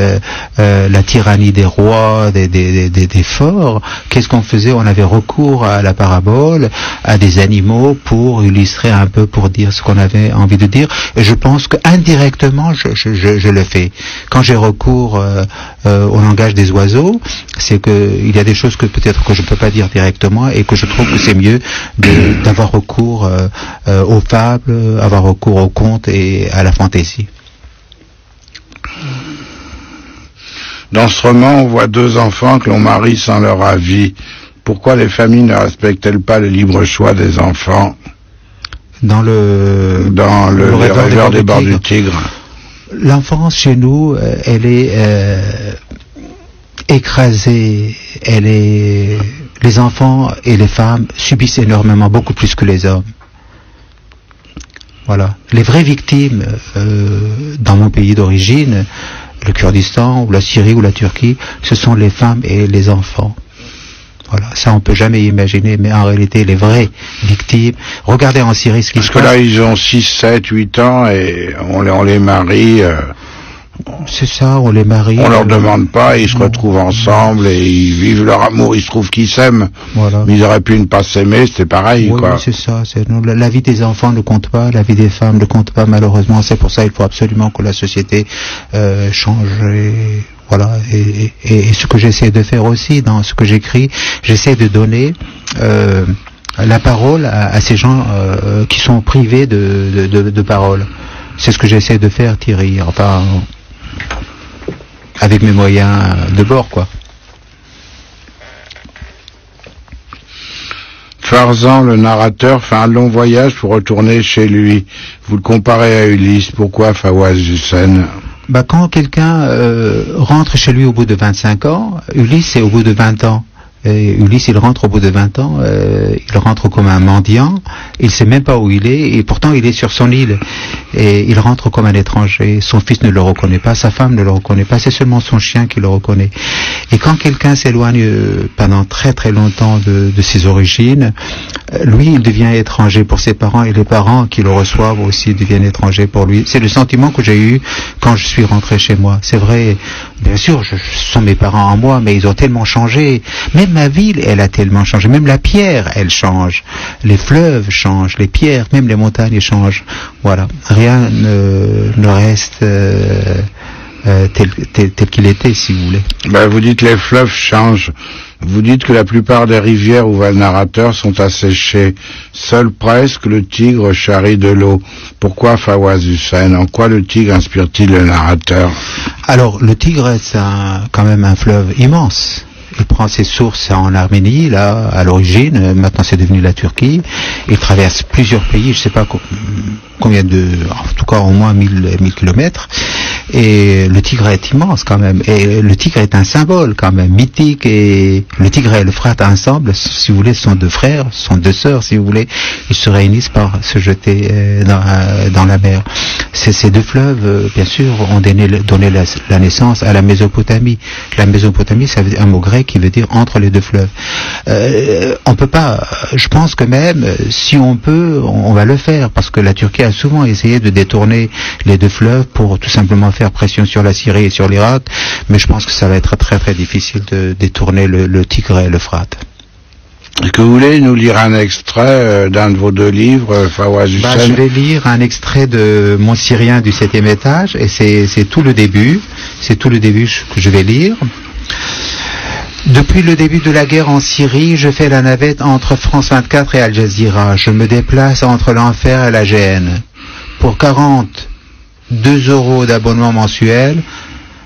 S2: la tyrannie des rois, des forts, qu'est-ce qu'on faisait? On avait recours à la parabole, à des animaux pour illustrer un peu, pour dire ce qu'on avait envie de dire. Et je pense qu'indirectement, je le fais. Quand j'ai recours au langage des oiseaux, c'est qu'il y a des choses que peut-être que je ne peux pas dire directement et que je trouve que c'est mieux d'avoir recours aux fables, avoir recours aux contes et à la fantaisie.
S1: Dans ce roman, on voit 2 enfants que l'on marie sans leur avis. Pourquoi les familles ne respectent-elles pas le libre choix des enfants?
S2: Dans le
S1: rêveur des bords du Tigre.
S2: L'enfance chez nous, elle est écrasée. Les enfants et les femmes subissent énormément, beaucoup plus que les hommes. Voilà. Les vraies victimes dans mon pays d'origine, le Kurdistan ou la Syrie ou la Turquie, ce sont les femmes et les enfants. Voilà, ça on peut jamais imaginer, mais en réalité les vraies victimes, regardez en Syrie ce qui se passe.
S1: Parce que là ils ont 6, 7, 8 ans et on les marie.
S2: C'est ça, on les marie.
S1: On leur demande pas, ils se retrouvent ensemble et ils vivent leur amour, il se trouve qu'ils s'aiment. Voilà. Mais ils auraient pu ne pas s'aimer, c'était pareil,
S2: oui,
S1: quoi.
S2: Oui, c'est ça. La vie des enfants ne compte pas, la vie des femmes ne compte pas, malheureusement. C'est pour ça qu'il faut absolument que la société change. Voilà. Et ce que j'essaie de faire aussi dans ce que j'écris, j'essaie de donner la parole à ces gens qui sont privés de parole. C'est ce que j'essaie de faire, Thierry. Enfin, avec mes moyens de bord, quoi.
S1: Farzan, le narrateur, fait un long voyage pour retourner chez lui. Vous le comparez à Ulysse. Pourquoi Fawaz Hussein?
S2: Quand quelqu'un rentre chez lui au bout de 25 ans, Ulysse c'est au bout de 20 ans. Ulysse, il rentre au bout de 20 ans, il rentre comme un mendiant, il sait même pas où il est, et pourtant il est sur son île, et il rentre comme un étranger. Son fils ne le reconnaît pas, sa femme ne le reconnaît pas, c'est seulement son chien qui le reconnaît. Et quand quelqu'un s'éloigne pendant très très longtemps de ses origines, lui, il devient étranger pour ses parents, et les parents qui le reçoivent aussi deviennent étrangers pour lui. C'est le sentiment que j'ai eu quand je suis rentré chez moi. C'est vrai, bien sûr, ce sont mes parents en moi, mais ils ont tellement changé. Même ma ville, elle a tellement changé. Même la pierre, elle change. Les fleuves changent, les pierres, même les montagnes changent. Voilà. Rien ne reste tel qu'il était, si vous voulez.
S1: Ben, vous dites les fleuves changent. Vous dites que la plupart des rivières où va le narrateur sont asséchées. Seul presque le Tigre charrie de l'eau. Pourquoi Fawaz Hussein? En quoi le Tigre inspire-t-il le narrateur?
S2: Alors, le Tigre, c'est quand même un fleuve immense. Il prend ses sources en Arménie, là, à l'origine. Maintenant, c'est devenu la Turquie. Il traverse plusieurs pays, je ne sais pas combien en tout cas au moins 1000 kilomètres. Et le Tigre est immense quand même. Et le Tigre est un symbole quand même, mythique. Et le Tigre et le Euphrate ensemble, si vous voulez, sont deux frères, sont deux sœurs, si vous voulez. Ils se réunissent par se jeter dans la mer. Ces deux fleuves, bien sûr, ont donné la naissance à la Mésopotamie. La Mésopotamie, ça veut dire un mot grec qui veut dire entre les deux fleuves. On peut pas, je pense que même, si on peut, on va le faire, parce que la Turquie a souvent essayé de détourner les deux fleuves pour tout simplement faire pression sur la Syrie et sur l'Irak, mais je pense que ça va être très très difficile de détourner le Tigre et l'Euphrate.
S1: Est-ce que vous voulez nous lire un extrait d'un de vos deux livres, Fawaz Hussein?
S2: Je vais lire un extrait de Mon Syrien du 7e étage, et c'est tout le début, que je vais lire. Depuis le début de la guerre en Syrie, je fais la navette entre France 24 et Al Jazeera. Je me déplace entre l'enfer et la géhenne. Pour 42 € d'abonnement mensuel,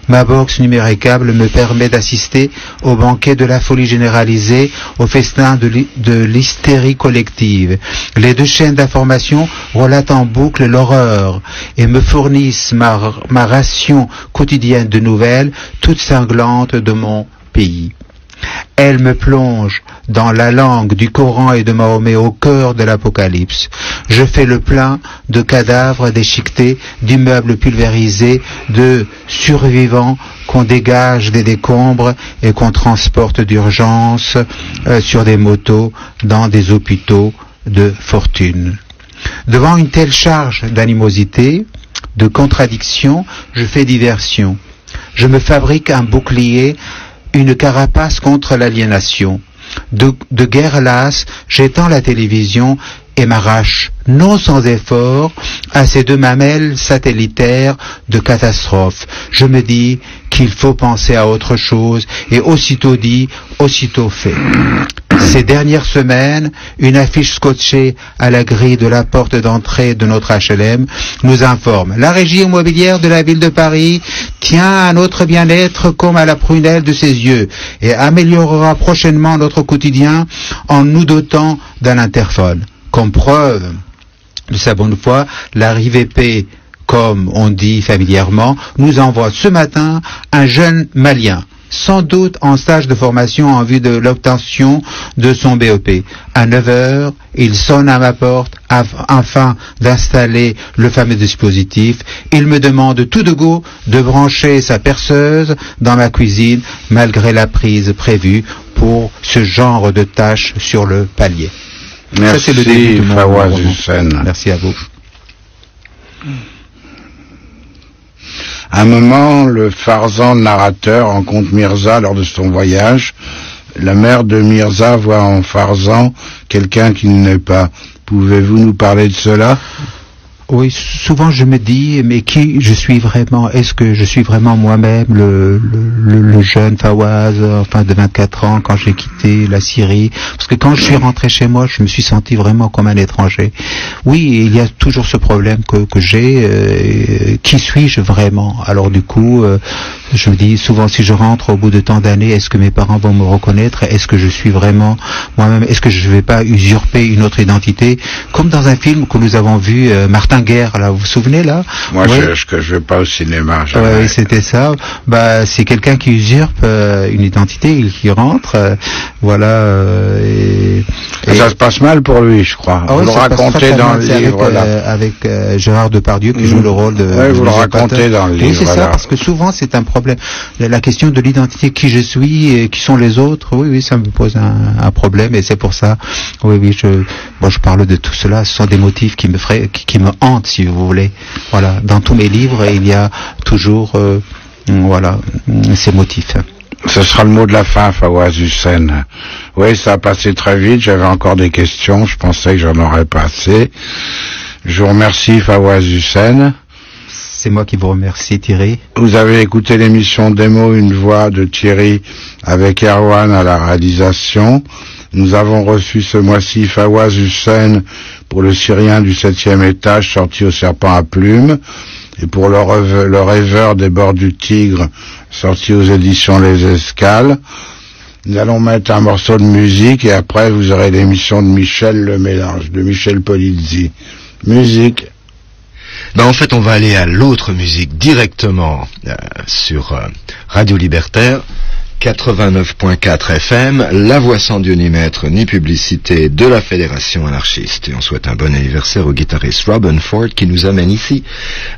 S2: ma box numéricable me permet d'assister au banquet de la folie généralisée, au festin de l'hystérie collective. Les deux chaînes d'information relatent en boucle l'horreur et me fournissent ma ration quotidienne de nouvelles, toutes cinglantes de mon pays. Elle me plonge dans la langue du Coran et de Mahomet au cœur de l'Apocalypse. Je fais le plein de cadavres déchiquetés, d'immeubles pulvérisés, de survivants qu'on dégage des décombres et qu'on transporte d'urgence sur des motos dans des hôpitaux de fortune. Devant une telle charge d'animosité, de contradiction, je fais diversion. Je me fabrique un bouclier, une carapace contre l'aliénation. De guerre lasse, j'étends la télévision et m'arrache, non sans effort, à ces deux mamelles satellitaires de catastrophe. Je me dis qu'il faut penser à autre chose, et aussitôt dit, aussitôt fait. Ces dernières semaines, une affiche scotchée à la grille de la porte d'entrée de notre HLM nous informe: la régie immobilière de la ville de Paris tient à notre bien-être comme à la prunelle de ses yeux et améliorera prochainement notre quotidien en nous dotant d'un interphone. Comme preuve de sa bonne foi, l'arrivée P, comme on dit familièrement, nous envoie ce matin un jeune Malien, sans doute en stage de formation en vue de l'obtention de son BEP. À 9h, il sonne à ma porte afin d'installer le fameux dispositif. Il me demande tout de go de brancher sa perceuse dans ma cuisine, malgré la prise prévue pour ce genre de tâches sur le palier.
S1: Merci, ça, c'est le début de mon Fawaz Hussein.
S2: Merci à vous.
S1: À un moment, le Farzan narrateur rencontre Mirza lors de son voyage. La mère de Mirza voit en Farzan quelqu'un qui ne l'est pas. Pouvez-vous nous parler de cela?
S2: Oui, souvent je me dis, mais qui je suis vraiment? Est-ce que je suis vraiment moi-même, le jeune Fawaz, enfin de 24 ans, quand j'ai quitté la Syrie? Parce que quand je suis rentré chez moi, je me suis senti vraiment comme un étranger. Oui, il y a toujours ce problème que j'ai. Qui suis-je vraiment? Alors du coup, Je me dis souvent, si je rentre au bout de tant d'années, est-ce que mes parents vont me reconnaître? Est-ce que je suis vraiment moi-même? Est-ce que je ne vais pas usurper une autre identité? Comme dans un film que nous avons vu, Martin Guerre, là, vous vous souvenez, là?
S1: Moi, je vais pas au cinéma.
S2: Oui, c'était ça. Bah, c'est quelqu'un qui usurpe une identité, qui rentre, voilà. Et
S1: ça se passe mal pour lui, je crois.
S2: Ah,
S1: vous le racontez dans le livre,
S2: avec Gérard Depardieu qui joue le rôle de.
S1: Oui, vous le racontez dans le livre.
S2: Oui, c'est ça, parce que souvent c'est un problème. La question de l'identité, qui je suis et qui sont les autres, oui, ça me pose un problème, et c'est pour ça, oui, je parle de tout cela. Ce sont des motifs qui me hantent, si vous voulez. Voilà, dans tous mes livres, il y a toujours, voilà, ces motifs.
S1: Ce sera le mot de la fin, Fawaz Hussein. Oui, ça a passé très vite, j'avais encore des questions, je pensais que j'en aurais pas assez. Je vous remercie, Fawaz Hussein.
S2: C'est moi qui vous remercie, Thierry.
S1: Vous avez écouté l'émission Démo, une voix de Thierry avec Erwan à la réalisation. Nous avons reçu ce mois-ci Fawaz Hussein pour le Syrien du 7e étage sorti au Serpent à Plumes, et pour le rêveur des bords du Tigre sorti aux éditions Les Escales. Nous allons mettre un morceau de musique et après vous aurez l'émission de Michel Le Mélange, de Michel Polizzi. Musique.
S3: En fait, on va aller à l'autre musique directement sur Radio Libertaire, 89.4 FM, la voix sans Dieu ni maître ni publicité de la Fédération anarchiste. Et on souhaite un bon anniversaire au guitariste Robin Ford qui nous amène ici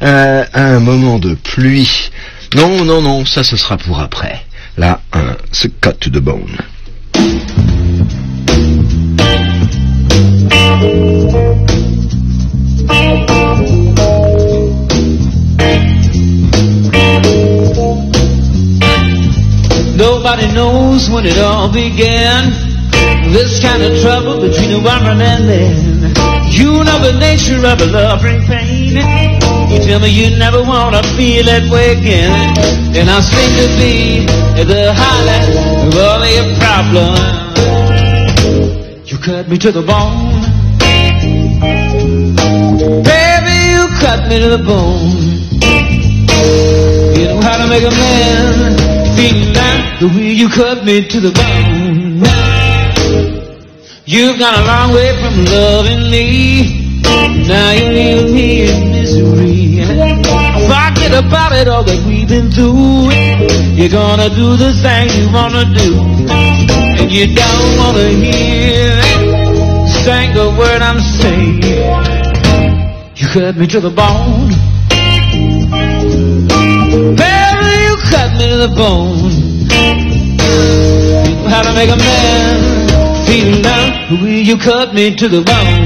S3: à un moment de pluie. Non, ça ce sera pour après. Là, c'est Cut to the Bone.
S4: Nobody knows when it all began. This kind of trouble between a woman and man. You know the nature of a love bring pain. You tell me you never wanna feel that way again. And I seem to be the highlight of all your problems. You cut me to the bone. Baby, you cut me to the bone. You know how to make a man feel like the way you cut me to the bone. You've gone a long way from loving me. Now you leave me in misery. Forget about it, all that we've been through. You're gonna do the thing you wanna do, and you don't wanna hear a single word I'm saying. You cut me to the bone. Baby, you cut me to the bone. You know how to make a man feel like the way you cut me to the bone.